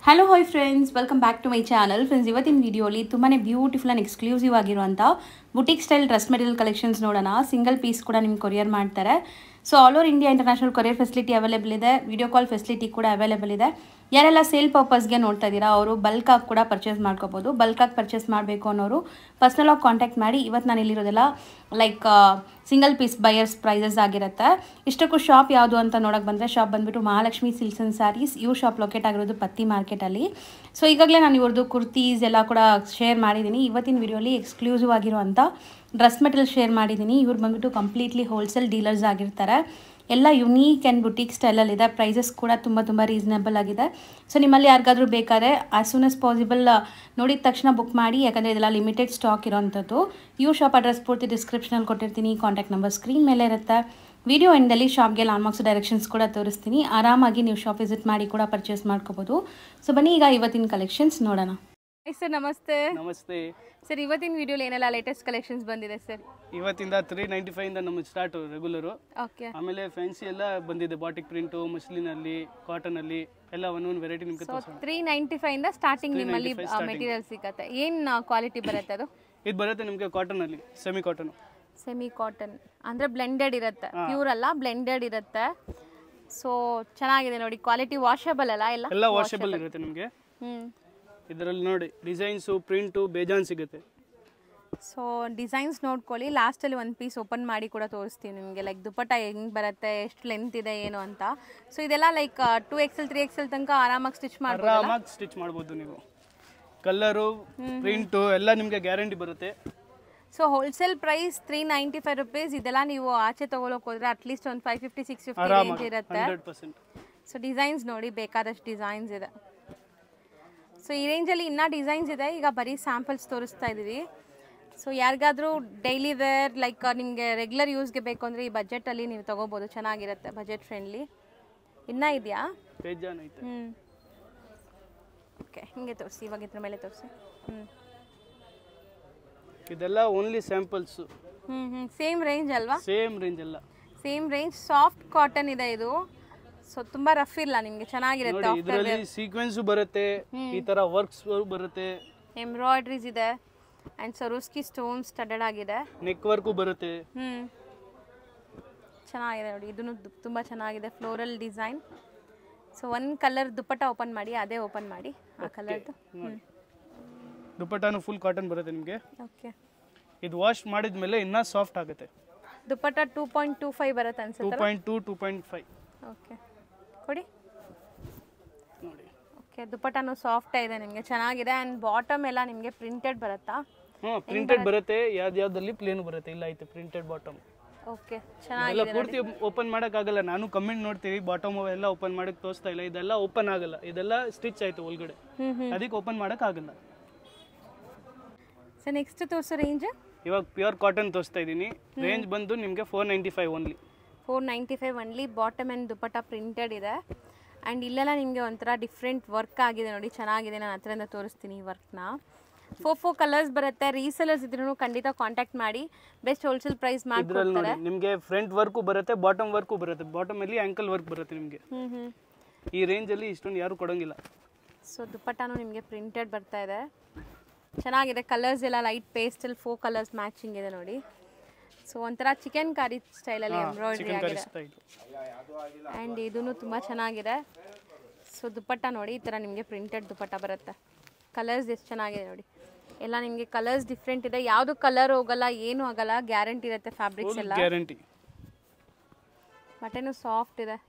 Hello hi friends, welcome back to my channel. Friends, ಇವತ್ತಿನ ವಿಡಿಯೋಲಿ ತುಂಬಾ ಬ್ಯೂಟಿಫುಲ್ ಆ್ಯಂಡ್ ಎಕ್ಸ್ಕ್ಲೂಸಿವ್ ಆಗಿರುವಂಥ boutique style dress material collections ನೋಡೋಣ. Single piece ಕೂಡ ನಿಮ್ಗೆ ಕೊರಿಯರ್ ಮಾಡ್ತಾರೆ. So all over India international courier facility available ಇದೆ. Video call facility ಕೂಡ ಅವೈಲೇಬಲ್ ಇದೆ. ಯಾರೆಲ್ಲ ಸೇಲ್ ಪರ್ಪಸ್ಗೆ ನೋಡ್ತಾ ಇದ್ದೀರಾ ಅವರು ಬಲ್ಕಾಗಿ ಕೂಡ ಪರ್ಚೇಸ್ ಮಾಡ್ಕೋಬೋದು. ಬಲ್ಕಾಗಿ ಪರ್ಚೇಸ್ ಮಾಡಬೇಕು ಅನ್ನೋರು ಪರ್ಸ್ನಲಾಗಿ ಕಾಂಟ್ಯಾಕ್ಟ್ ಮಾಡಿ. ಇವತ್ತು ನಾನು ಇಲ್ಲಿರೋದೆಲ್ಲ like single piece buyers prices ಆಗಿರುತ್ತೆ. ಇಷ್ಟಕ್ಕೂ ಶಾಪ್ ಯಾವುದು ಅಂತ ನೋಡೋಕೆ ಬಂದರೆ ಶಾಪ್ ಬಂದುಬಿಟ್ಟು ಮಹಾಲಕ್ಷ್ಮಿ ಸಿಲ್ಕ್ಸ್ ಆ್ಯಂಡ್ ಸ್ಯಾರೀಸ್. ಇವ್ರ ಶಾಪ್ ಲೊಕೇಟ್ ಆಗಿರೋದು ಪತ್ತಿ ಮಾರ್ಕೆಟಲ್ಲಿ. ಸೊ ಈಗಾಗಲೇ ನಾನು ಇವ್ರದ್ದು ಕುರ್ತೀಸ್ ಎಲ್ಲ ಕೂಡ ಶೇರ್ ಮಾಡಿದ್ದೀನಿ. ಇವತ್ತಿನ ವಿಡಿಯೋಲಿ ಎಕ್ಸ್ಕ್ಲೂಸಿವ್ ಆಗಿರುವಂಥ ಡ್ರೆಸ್ ಮೆಟೀರಿಯಲ್ ಶೇರ್ ಮಾಡಿದ್ದೀನಿ. ಇವ್ರು ಬಂದುಬಿಟ್ಟು ಕಂಪ್ಲೀಟ್ಲಿ ಹೋಲ್ಸೇಲ್ ಡೀಲರ್ಸ್ ಆಗಿರ್ತಾರೆ. ಎಲ್ಲ ಯುನೀಕ್ ಆ್ಯಂಡ್ ಬುಟಿಕ್ ಸ್ಟೈಲಲ್ಲಿದೆ. ಪ್ರೈಸಸ್ ಕೂಡ ತುಂಬ ರೀಸನೇಬಲ್ ಆಗಿದೆ. ಸೊ ನಿಮ್ಮಲ್ಲಿ ಯಾರಿಗಾದ್ರೂ ಬೇಕಾದ್ರೆ ಆ್ಯಸ್ ಸೂನ್ ಆಸ್ ಪಾಸಿಬಲ್ ನೋಡಿದ ತಕ್ಷಣ ಬುಕ್ ಮಾಡಿ, ಯಾಕಂದರೆ ಇದೆಲ್ಲ ಲಿಮಿಟೆಡ್ ಸ್ಟಾಕ್ ಇರೋವಂಥದ್ದು. ಇವ್ರ ಶಾಪ್ ಅಡ್ರೆಸ್ ಪೂರ್ತಿ ಡಿಸ್ಕ್ರಿಪ್ಷನಲ್ಲಿ ಕೊಟ್ಟಿರ್ತೀನಿ. ಕಾಂಟ್ಯಾಕ್ಟ್ ನಂಬರ್ ಸ್ಕ್ರೀನ್ ಮೇಲೆ ಇರುತ್ತೆ. ವಿಡಿಯೋ ಎಂಡಲ್ಲಿ ಶಾಪ್ಗೆ ಲ್ಯಾಂಡ್ಮಾರ್ಕ್ಸ್ ಡೈರೆಕ್ಷನ್ಸ್ ಕೂಡ ತೋರಿಸ್ತೀನಿ. ಆರಾಮಾಗಿ ನೀವು ಶಾಪ್ ವಿಸಿಟ್ ಮಾಡಿ ಕೂಡ ಪರ್ಚೇಸ್ ಮಾಡ್ಕೋಬೋದು. ಸೊ ಬನ್ನಿ ಈಗ ಇವತ್ತಿನ ಕಲೆಕ್ಷನ್ಸ್ ನೋಡೋಣ. ಸರ್ ನಮಸ್ತೆ. ನಮಸ್ತೆ ಸರ್, ಇವತ್ತಿನ ವಿಡಿಯೋಲಿ ಏನೆಲ್ಲ ಲೇಟೆಸ್ಟ್ ಕಲೆಕ್ಷನ್ಸ್ ಬಂದಿದೆ ಸರ್? ಇವತ್ತಿಂದ 395 ಇಂದ ನಮಗೆ ಸ್ಟಾರ್ಟ್ ರೆಗ್ಯುಲರು. ಓಕೆ. ಆಮೇಲೆ ಫ್ಯಾನ್ಸಿ ಎಲ್ಲ ಬಂದಿದೆ. ಬಾಟಿಕ್ ಪ್ರಿಂಟು, ಮಸ್ಲಿನಲ್ಲಿ, ಕಾಟನ್ ಅಲ್ಲಿ ಎಲ್ಲ ಒಂದೊಂದು ವೆರೈಟಿ ನಿಮಗೆ ತೋರಿಸೋಣ. 395 ಇಂದ ಸ್ಟಾರ್ಟಿಂಗ್ ನಿಮ್ಮಲ್ಲಿ ಮೆಟೀರಿಯಲ್ ಸಿಗುತ್ತೆ. ಏನು ಕ್ವಾಲಿಟಿ ಬರುತ್ತೆ ಅದು? ಇದು ಬರುತ್ತೆ ನಿಮಗೆ ಕಾಟನ್ ಅಲ್ಲಿ, ಸೆಮಿ ಕಾಟನ್. ಸೆಮಿ ಕಾಟನ್ ಅಂದರೆ ಬ್ಲೆಂಡೆಡ್ ಇರುತ್ತೆ, ಪ್ಯೂರ್ ಅಲ್ಲ, ಬ್ಲೆಂಡೆಡ್ ಇರುತ್ತೆ. ಸೊ ಚೆನ್ನಾಗಿದೆ ನೋಡಿ, ಕ್ವಾಲಿಟಿ ವಾಷಬಲ್ ಅಲ್ಲ? ಎಲ್ಲ ವಾಷಬಲ್ ಇರುತ್ತೆ ನಿಮಗೆ. ಇದರಲ್ಲಿ ನೋಡಿ ಡಿಸೈನ್ಸು, ಪ್ರಿಂಟು ಬೇಜಾನ್ ಸಿಗುತ್ತೆ. ಸೊ ಡಿಸೈನ್ಸ್ ನೋಡ್ಕೊಳ್ಳಿ. ಲಾಸ್ಟಲ್ಲಿ ಒಂದು ಪೀಸ್ ಓಪನ್ ಮಾಡಿ ಕೂಡ ತೋರಿಸ್ತೀವಿ ನಿಮಗೆ, ಲೈಕ್ ದುಪಟ್ಟ ಹೆಂಗೆ ಬರುತ್ತೆ, ಎಷ್ಟು ಲೆಂತ್ ಇದೆ ಏನು ಅಂತ. ಸೊ ಇದೆಲ್ಲ ಲೈಕ್ 2XL 3XL ತನಕ ಆರಾಮಾಗಿ ಸ್ಟಿಚ್ ಮಾಡ್ಬೋದು ನೀವು. ಕಲರು, ಪ್ರಿಂಟು ಎಲ್ಲ ನಿಮಗೆ ಗ್ಯಾರಂಟಿ ಬರುತ್ತೆ. So wholesale price 395 rupees. ಇದೆಲ್ಲ ನೀವು ಆಚೆ ತೊಗೊಳಕ್ಕೆ ಹೋದರೆ ಅಟ್ಲೀಸ್ಟ್ ಒಂದು 550-650 ರೇಂಜ್ ಇರುತ್ತೆ. 100%. ಸೊ ಡಿಸೈನ್ಸ್ ನೋಡಿ, ಬೇಕಾದಷ್ಟು ಡಿಸೈನ್ಸ್ ಇದೆ. ಸೊ ಈ ರೇಂಜಲ್ಲಿ ಇನ್ನೂ ಡಿಸೈನ್ಸ್ ಇದೆ. ಈಗ ಬರೀ ಸ್ಯಾಂಪಲ್ಸ್ ತೋರಿಸ್ತಾ ಇದ್ದೀವಿ. ಸೊ ಯಾರಿಗಾದರೂ ಡೈಲಿ ವೇರ್ ಲೈಕ್ ನಿಮಗೆ ರೆಗ್ಯುಲರ್ ಯೂಸ್ಗೆ ಬೇಕು ಅಂದರೆ ಈ ಬಜೆಟಲ್ಲಿ ನೀವು ತೊಗೋಬೋದು. ಚೆನ್ನಾಗಿರುತ್ತೆ, ಬಜೆಟ್ ಫ್ರೆಂಡ್ಲಿ. ಇನ್ನೂ ಇದೆಯಾ? ಓಕೆ, ಹಿಂಗೆ ತೋರಿಸಿ. ಇವಾಗ ಇದ್ರ ಮೇಲೆ ತೋರಿಸಿ. ಇದೆಲ್ಲ ಓನ್ಲಿ ಸ್ಯಾಂಪಲ್ಸ್. ಸೇಮ್ ರೇಂಜ್ ಅಲ್ವಾ? ಸೇಮ್ ರೇಂಜ್ ಅಲ್ಲ, ಸೇಮ್ ರೇಂಜ್. ಸಾಫ್ಟ್ ಕಾಟನ್ ಇದೆ ಇದು. ಸೊ ತುಂಬಾ ರಫ್ ಇಲ್ಲ, ನಿಮಗೆ ಚೆನ್ನಾಗಿರುತ್ತೆ. ಇದರಲ್ಲಿ ಸೀಕ್ವೆನ್ಸ್ ಬರುತ್ತೆ, ಈ ತರ ವರ್ಕ್ಸ್ ಬರುತ್ತೆ, ಎಂಬ್ರಾಯ್ಡ್ರೀಸ್ ಇದೆ ಅಂಡ್ ಸರೋಸ್ಕಿ ಸ್ಟೋನ್ಸ್ ಸ್ಟಡೆಡ್ ಆಗಿದೆ. ನೆಕ್ ವರ್ಕ್ ಬರುತ್ತೆ. ಚೆನ್ನಾಗಿದೆ ನೋಡಿ, ಇದನ್ನು ತುಂಬಾ ಚೆನ್ನಾಗಿದೆ. Floral design. ಸೊ ಒಂದು ಕಲರ್ ದುಪಟ್ಟ ಓಪನ್ ಮಾಡಿ, ಅದೇ ಓಪನ್ ಮಾಡಿ ಆ ಕಲರ್ದು. ದುಪಟ್ಟಾನು ಫುಲ್ ಕಾಟನ್ ಬರುತ್ತೆ ನಿಮಗೆ. ಓಕೆ. ಇದು ವಾಶ್ ಮಾಡಿದ್ಮೇಲೆ ಇನ್ನೂ ಸಾಫ್ಟ್ ಆಗುತ್ತೆ. ದುಪಟ್ಟ 2.25 ಬರುತ್ತೆ ಅನ್ಸುತ್ತೆ. 2.2 2.5. ಓಕೆ, ಕೊಡಿ ನೋಡಿ. ಓಕೆ, ದುಪಟ್ಟನು ಸಾಫ್ಟ್ ಇದೆ ನಿಮಗೆ, ಚೆನ್ನಾಗಿದೆ. ಆ್ಯಂಡ್ ಬಾಟಮ್ ಎಲ್ಲ ನಿಮಗೆ ಪ್ರಿಂಟೆಡ್ ಬರುತ್ತಾ? ಪ್ರಿಂಟೆಡ್ ಬರುತ್ತೆ. ಯಾವ್ದ್ಯಾವ್ದಲ್ಲಿ ಪ್ಲೇನ್ ಬರುತ್ತೆ. ಇಲ್ಲ ಐತೆ ಪ್ರಿಂಟೆಡ್ ಬಾಟಮ್. ಓಕೆ, ಚೆನ್ನಾಗಿದೆ. ಪೂರ್ತಿ ಓಪನ್ ಮಾಡೋಕ್ಕಾಗಲ್ಲ. ನಾನು ಕಮೆಂಟ್ ನೋಡ್ತೀವಿ, ಬಾಟಮ್ ಎಲ್ಲ ಓಪನ್ ಮಾಡಕ್ಕೆ ತೋರಿಸ್ತಾ ಇಲ್ಲ. ಇದೆಲ್ಲ ಓಪನ್ ಆಗಲ್ಲ, ಇದೆಲ್ಲ ಸ್ಟಿಚ್ ಆಯ್ತು ಒಳಗಡೆ, ಅದಕ್ಕೆ ಓಪನ್ ಮಾಡೋಕ್ಕಾಗಲ್ಲ. ಸೊ ನೆಕ್ಸ್ಟ್ ತೋರಿಸೋ ರೇಂಜ್? ಇವಾಗ ಪ್ಯೂರ್ ಕಾಟನ್ ತೋರಿಸ್ತಾ ಇದ್ದೀನಿ. ರೇಂಜ್ ಬಂದು ನಿಮಗೆ 495 only. 495 only. Bottom and dupatta printed ಇದೆ. ಆ್ಯಂಡ್ ಇಲ್ಲೆಲ್ಲ ನಿಮಗೆ ಒಂಥರ ಡಿಫ್ರೆಂಟ್ ವರ್ಕ್ ಆಗಿದೆ ನೋಡಿ, ಚೆನ್ನಾಗಿದೆ. ನಾನು ಹತ್ರದಿಂದ ತೋರಿಸ್ತೀನಿ ಈ ವರ್ಕ್ನ. 4 ಕಲರ್ಸ್ ಬರುತ್ತೆ. ರೀಸೆಲರ್ಸ್ ಇದ್ರೂ ಖಂಡಿತ ಕಾಂಟ್ಯಾಕ್ಟ್ ಮಾಡಿ, ಬೆಸ್ಟ್ ಹೋಲ್ಸೇಲ್ ಪ್ರೈಸ್ ಮಾಡ್ಕೊಡ್ತಾರೆ. ನಿಮಗೆ ಫ್ರಂಟ್ ವರ್ಕು ಬರುತ್ತೆ, ಬಾಟಮ್ ವರ್ಕು ಬರುತ್ತೆ. ಬಾಟಮ್ ಅಲ್ಲಿ ಆಂಕಲ್ ವರ್ಕ್ ಬರುತ್ತೆ ನಿಮಗೆ. ಈ ರೇಂಜಲ್ಲಿ ಇಷ್ಟೊಂದು ಯಾರು ಕೊಡೋಂಗಿಲ್ಲ. ಸೊ ದುಪಟ್ಟನೂ ನಿಮಗೆ ಪ್ರಿಂಟೆಡ್ ಬರ್ತಾ ಇದೆ, ಚೆನ್ನಾಗಿದೆ. ಕಲರ್ಸ್ ಎಲ್ಲ ಲೈಟ್ ಪೇಸ್ಟಲ್ 4 ಕಲರ್ಸ್ ಮ್ಯಾಚಿಂಗ್ ಇದೆ ನೋಡಿ. ಸೊ ಒಂಥರ ಚಿಕನ್ ಕಾರಿ ಸ್ಟೈಲಲ್ಲಿ ಎಂಬ್ರಾಯ್ಡ್ರಿ ಆಗಿದೆ. ಆ್ಯಂಡ್ ಇದೂ ತುಂಬ ಚೆನ್ನಾಗಿದೆ. ಸೊ ದುಪಟ್ಟ ನೋಡಿ, ಈ ಥರ ನಿಮಗೆ ಪ್ರಿಂಟೆಡ್ ದುಪಟ್ಟ ಬರುತ್ತೆ. ಕಲರ್ಸ್ ಎಷ್ಟು ಚೆನ್ನಾಗಿದೆ ನೋಡಿ, ಎಲ್ಲ ನಿಮಗೆ ಕಲರ್ಸ್ ಡಿಫ್ರೆಂಟ್ ಇದೆ. ಯಾವುದು ಕಲರ್ ಹೋಗಲ್ಲ, ಏನೂ ಆಗಲ್ಲ, ಗ್ಯಾರಂಟಿ ಇರುತ್ತೆ. ಫ್ಯಾಬ್ರಿಕ್ಸ್ ಎಲ್ಲ ಗ್ಯಾರಂಟಿ. ಬಟ್ಟೆನೂ ಸಾಫ್ಟ್ ಇದೆ.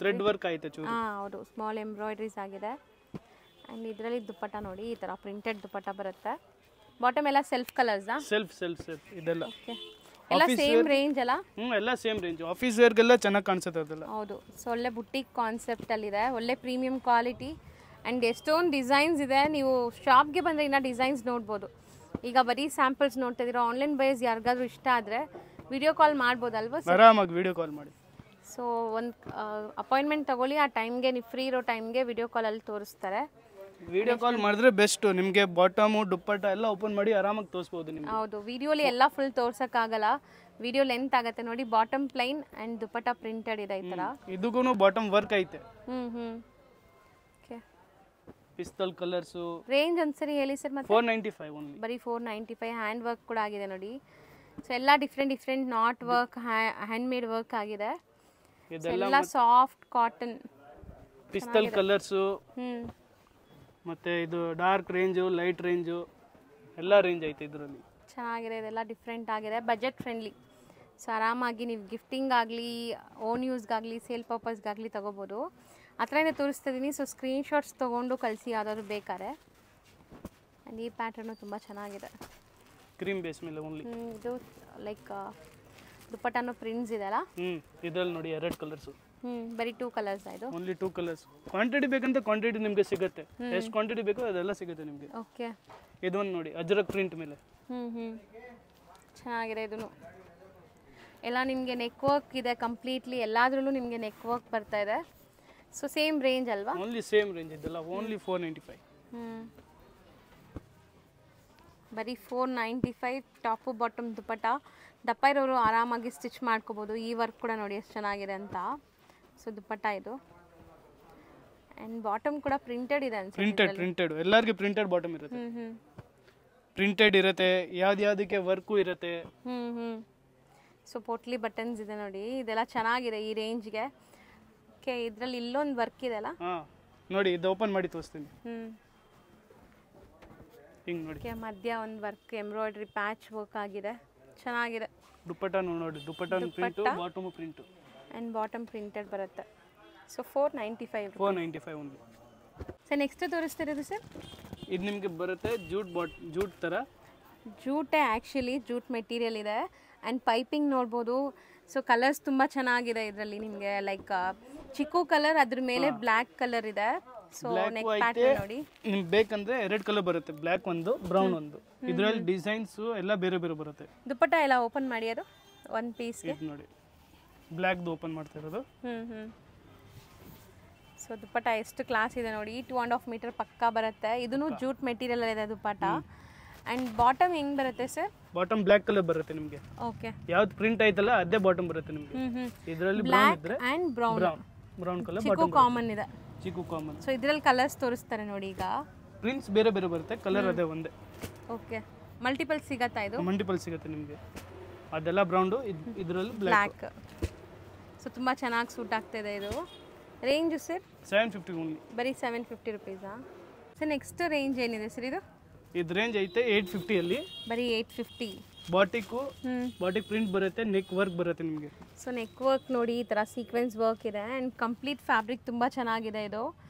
ಥ್ರೆಡ್ ವರ್ಕ್ ಆಯ್ತು ಚೂರು. ಹೌದು, ಸ್ಮಾಲ್ ಎಂಬ್ರಾಯ್ಡ್ರೀಸ್ ಆಗಿದೆ. ಆ್ಯಂಡ್ ಇದರಲ್ಲಿ ದುಪಟ್ಟ ನೋಡಿ, ಈ ಥರ ಪ್ರಿಂಟೆಡ್ ದುಪಟ್ಟ ಬರುತ್ತೆ. ಬಾಟಮ್ ಎಲ್ಲ ಸೆಲ್ಫ್ ಕಲರ್ಸಾ? ಸೆಲ್ಫ್ ಇದೆಲ್ಲ ಎಲ್ಲ ಸೇಮ್ ರೇಂಜ್ ಅಲ್ಲ? ಎಲ್ಲ ಸೇಮ್ ರೇಂಜ್. ಆಫೀಸ್ ವೇರ್ಗೆಲ್ಲ ಚೆನ್ನಾಗಿ ಕಾಣಿಸುತ್ತೆ ಅದೆಲ್ಲ. ಹೌದು. ಸೊ ಒಳ್ಳೆ ಬುಟಿಕ್ ಕಾನ್ಸೆಪ್ಟಲ್ಲಿದೆ, ಒಳ್ಳೆ ಪ್ರೀಮಿಯಂ ಕ್ವಾಲಿಟಿ. ಆ್ಯಂಡ್ ಎಷ್ಟೊಂದು ಡಿಸೈನ್ಸ್ ಇದೆ. ನೀವು ಶಾಪ್ಗೆ ಬಂದರೆ ಇನ್ನೂ ಡಿಸೈನ್ಸ್ ನೋಡ್ಬೋದು. ಈಗ ಬರೀ ಸ್ಯಾಂಪಲ್ಸ್ ನೋಡ್ತಾ ಇದ್ದೀರಾ. ಆನ್ಲೈನ್ ಬೈಸ್ ಯಾರಿಗಾದ್ರೂ ಇಷ್ಟ ಆದರೆ ವಿಡಿಯೋ ಕಾಲ್ ಮಾಡ್ಬೋದಲ್ವ? ಆರಾಮಾಗಿ ವಿಡಿಯೋ ಕಾಲ್ ಮಾಡಿ. ಸೊ ಒಂದು ಅಪಾಯಿಂಟ್ಮೆಂಟ್ ತೊಗೊಳ್ಳಿ. ಆ ಟೈಮ್ಗೆ ನೀವು ಫ್ರೀ ಇರೋ ಟೈಮ್ಗೆ ವಿಡಿಯೋ ಕಾಲಲ್ಲಿ ತೋರಿಸ್ತಾರೆ. ವಿಡಿಯೋ ಕಾಲ್ ಮಾಡಿದ್ರೆ ಬೆಸ್ಟ್. ನಿಮಗೆ ಬಾಟಮು ದುಪ್ಪಟ್ಟ ಎಲ್ಲ ಓಪನ್ ಮಾಡಿ ಆರಾಮಾಗಿ ತೋರಿಸಬಹುದು ನಿಮಗೆ. ಹೌದು, ವಿಡಿಯೋಲಿ ಎಲ್ಲ ಫುಲ್ ತೋರ್ಸಕ್ಕಾಗಲ್ಲ, ವಿಡಿಯೋ ಲೆಂತ್ ಆಗುತ್ತೆ ನೋಡಿ. Bottom plain and dupatta printed ಇದೆ ಈ ತರ. ಇದಕ್ಕೂ ಬಾಟಮ್ ವರ್ಕ್ ಐತೆ. ಪಿಸ್ತಲ್ ಕಲರ್ಸು. ರೇಂಜ್ ಒಂದ್ಸರಿ ಹೇಳಿ ಸರ್. ಮತ್ತೆ 495 ಓನ್ಲಿ. ಬರೀ 495. ಹ್ಯಾಂಡ್ ವರ್ಕ್ ಕೂಡ ಆಗಿದೆ ನೋಡಿ. ಸೊ ಎಲ್ಲ different not work, hand made work ಆಗಿದೆ. ಎಲ್ಲ ಸಾಫ್ಟ್ ಕಾಟನ್ ಪಿಸ್ತಲ್ ಕಲರ್ಸು. ಮತ್ತೆ ಇದು ಡಾರ್ಕ್ ರೇಂಜು, ಲೈಟ್ ರೇಂಜು, ಎಲ್ಲ ರೇಂಜ್ ಐತೆ ಇದರಲ್ಲಿ. ಚೆನ್ನಾಗಿದೆ, ಇದೆಲ್ಲ ಡಿಫ್ರೆಂಟ್ ಆಗಿದೆ, ಬಜೆಟ್ ಫ್ರೆಂಡ್ಲಿ. ಸೊ ಆರಾಮಾಗಿ ನೀವು ಗಿಫ್ಟಿಂಗ್ ಆಗಲಿ, ಓನ್ ಯೂಸ್ಗಾಗಲಿ, ಸೇಲ್ ಪರ್ಪಸ್ಗಾಗಲಿ ತೊಗೋಬೋದು. ಆ ಥರನೇ ತೋರಿಸ್ತಿದ್ದೀನಿ. ಸೊ ಸ್ಕ್ರೀನ್ಶಾಟ್ಸ್ ತೊಗೊಂಡು ಕಳಿಸಿ ಯಾವ್ದಾದ್ರು ಬೇಕಾರೆ. ಆ್ಯಂಡ್ ಈ ಪ್ಯಾಟರ್ನು ತುಂಬ ಚೆನ್ನಾಗಿದೆ. ಕ್ರೀಮ್ ಬೇಸ್ ಮೇಲೆ ಓನ್ಲಿ. ಇದು ಲೈಕ್ ದುಪ್ಪಟ್ಟನು ಪ್ರಿಂಟ್ಸ್ ಇದೆಲ್ಲ. ಇದರಲ್ಲಿ ನೋಡಿ 2 ಕಲರ್ಸು. ಬರೀ 2 ಕಲರ್ಸ್ ಇದು. Only 2 colours. ಕ್ವಾಂಟಿಟಿ ಬೇಕಂತ ಕ್ವಾಂಟಿಟಿ ನಿಮಗೆ ಸಿಗುತ್ತೆ. ಎಷ್ಟು ಕ್ವಾಂಟಿಟಿ ಬೇಕೋ ಅದೆಲ್ಲ ಸಿಗುತ್ತೆ ನಿಮಗೆ. ಓಕೆ. ಇದೊಂದು ನೋಡಿ ಅಜ್ರಕ್ ಪ್ರಿಂಟ್ ಮೇಲೆ. ಚೆನ್ನಾಗಿದೆ ಇದೂ. ಎಲ್ಲ ನಿಮಗೆ ನೆಕ್ ವರ್ಕ್ ಇದೆ ಕಂಪ್ಲೀಟ್ಲಿ. ಎಲ್ಲಾದ್ರಲ್ಲೂ ನಿಮಗೆ ನೆಕ್ ವರ್ಕ್ ಬರ್ತಾ ಇದೆ. ಸೊ ಸೇಮ್ ರೇಂಜ್ ಅಲ್ವಾ? ಓನ್ಲಿ ಸೇಮ್ ರೇಂಜ್ ಇದೆಲ್ಲ. ಓನ್ಲಿ 495. ಬರೀ 495. ಟಾಪು ಬಾಟಮ್ ದುಪ್ಪಟ್ಟ. ದಪ್ಪ ಇರೋರು ಆರಾಮಾಗಿ ಸ್ಟಿಚ್ ಮಾಡ್ಕೋಬೋದು. ಈ ವರ್ಕ್ ಕೂಡ ನೋಡಿ ಎಷ್ಟು ಚೆನ್ನಾಗಿದೆ ಅಂತ. ಸೊ ದುಪ್ಪಟ್ಟ ಇದು. ಆ್ಯಂಡ್ ಬಾಟಮ್ ಕೂಡ ಪ್ರಿಂಟೆಡ್ ಇದೆ ಅನ್ಸುತ್ತೆ. ಪ್ರಿಂಟೆಡ್ ಎಲ್ಲರಿಗೆ ಪ್ರಿಂಟೆಡ್ ಬಾಟಮ್ ಇರುತ್ತೆ. ಪ್ರಿಂಟೆಡ್ ಇರುತ್ತೆ, ಯಾವ್ದಕ್ಕೆ ವರ್ಕು ಇರುತ್ತೆ. ಸೊ ಪೋಟ್ಲಿ ಬಟನ್ಸ್ ಇದೆ ನೋಡಿ. ಇದೆಲ್ಲ ಚೆನ್ನಾಗಿದೆ ಈ ರೇಂಜ್ಗೆ. ಓಕೆ. ಇದರಲ್ಲಿ ಇಲ್ಲೊಂದು ವರ್ಕ್ ಇದೆಲ್ಲ. ನೋಡಿ ಇದು ಓಪನ್ ಮಾಡಿ ತೋರಿಸ್ತೀನಿ. ಹಿಂಗೆ ನೋಡಿ. ಓಕೆ. ಮಧ್ಯ ಒಂದು ವರ್ಕ್ ಎಂಬ್ರಾಯ್ಡ್ರಿ ಪ್ಯಾಚ್ ವರ್ಕ್ ಆಗಿದೆ, ಚೆನ್ನಾಗಿದೆ. ದುಪ್ಪಟ್ಟ ನೋಡಿ, dupatta print, bottom print and bottom printed ಬರುತ್ತೆ. ಸೊ 495. 495 ಓನ್ಲಿ. ಸರ್ ನೆಕ್ಸ್ಟ್ ತೋರಿಸ್ತಿರೋದು ಸರ್? ಇದು ನಿಮಗೆ ಬರುತ್ತೆ ಜೂಟ್ ಥರ. ಜೂಟೇ ಆ್ಯಕ್ಚುಲಿ, ಜೂಟ್ ಮೆಟೀರಿಯಲ್ ಇದೆ. ಆ್ಯಂಡ್ ಪೈಪಿಂಗ್ ನೋಡ್ಬೋದು. ಸೊ ಕಲರ್ಸ್ ತುಂಬ ಚೆನ್ನಾಗಿದೆ ಇದರಲ್ಲಿ. ನಿಮಗೆ ಲೈಕ್ ಚಿಕ್ಕು ಕಲರ್, ಅದ್ರ ಮೇಲೆ ಬ್ಲ್ಯಾಕ್ ಕಲರ್ ಇದೆ. ಸೊ ನೆಕ್ ಪ್ಯಾಟರ್ನ್ ನೋಡಿ. ನಿಮ್ಗೆ ಬೇಕಂದ್ರೆ 2 ಕಲರ್ ಬರುತ್ತೆ, ಬ್ಲ್ಯಾಕ್ ಒಂದು, ಬ್ರೌನ್ ಒಂದು. ಇದರಲ್ಲಿ ಡಿಸೈನ್ಸ್ ಎಲ್ಲ ಬೇರೆ ಬೇರೆ ಬರುತ್ತೆ. ದುಪ್ಪಟ್ಟ ಎಲ್ಲ ಓಪನ್ ಮಾಡಿ ಅದು ಒಂದು ಪೀಸ್ಗೆ ನೋಡಿ. ಬ್ಲ್ಯಾಕ್ದು ಓಪನ್ ಮಾಡ್ತಾ ಇರೋದು. ಸೊ ದುಪ್ಪಟ್ಟ ಎಷ್ಟು ಕ್ಲಾಸ್ ಇದೆ ನೋಡಿ. 2.5 ಮೀಟರ್ ಪಕ್ಕಾ ಬರುತ್ತೆ. ಇದೂ ಜೂಟ್ ಮೆಟೀರಿಯಲ್ ಇದೆ ದುಪ್ಪಟ್ಟ. ಆ್ಯಂಡ್ ಬಾಟಮ್ ಹೆಂಗೆ ಬರುತ್ತೆ ಸರ್? ಬಾಟಮ್ ಬ್ಲ್ಯಾಕ್ ಕಲರ್ ಬರುತ್ತೆ ನಿಮಗೆ. ಓಕೆ. ಯಾವ್ದು ಪ್ರಿಂಟ್ ಆಯ್ತಲ್ಲ ಅದೇ ಬಾಟಮ್ ಬರುತ್ತೆ ನಿಮಗೆ. ಇದರಲ್ಲಿ ಬ್ಲ್ಯಾಕ್ ಆ್ಯಂಡ್ ಬ್ರೌನ್ ಕಲರ್ ಚಿಕ್ಕು ಕಾಮನ್ ಇದೆ. ಚಿಕ್ಕು ಕಾಮನ್. ಸೊ ಇದರಲ್ಲಿ ಕಲರ್ಸ್ ತೋರಿಸ್ತಾರೆ ನೋಡಿ. ಈಗ ಪ್ರಿಂಟ್ಸ್ ಬೇರೆ ಬೇರೆ ಬರುತ್ತೆ, ಕಲರ್ ಅದೇ ಒಂದೇ. ಓಕೆ. ಮಲ್ಟಿಪಲ್ ಸಿಗತ್ತಾ ಇದು? ಮಲ್ಟಿಪಲ್ ಸಿಗುತ್ತೆ ನಿಮಗೆ. ಅದೆಲ್ಲ ಬ್ರೌನ್, ಇದರಲ್ಲಿ ಬ್ಲ್ಯಾಕ್. ಸೊ ತುಂಬ ಚೆನ್ನಾಗಿ ಸೂಟ್ ಆಗ್ತಿದೆ ಇದು. Range sir? 750 ಓನ್ಲಿ. ಬರೀ 750 ರುಪೀಸಾ? ಸರ್ ನೆಕ್ಸ್ಟ್ ರೇಂಜ್ ಏನಿದೆ ಸರ್ ಇದು? ಇದು ರೇಂಜ್ ಐತೆ 850 ಅಲ್ಲಿ. ಬರೀ 850. ಬಾಟಿಕ್ ಪ್ರಿಂಟ್ ಬರುತ್ತೆ, ನೆಕ್ ವರ್ಕ್ ಬರುತ್ತೆ ನಿಮಗೆ. ಸೊ ನೆಕ್ ವರ್ಕ್ ನೋಡಿ, ಈ ಥರ ಸೀಕ್ವೆನ್ಸ್ ವರ್ಕ್ ಇದೆ. ಆ್ಯಂಡ್ ಕಂಪ್ಲೀಟ್ ಫ್ಯಾಬ್ರಿಕ್ ತುಂಬ ಚೆನ್ನಾಗಿದೆ ಇದು.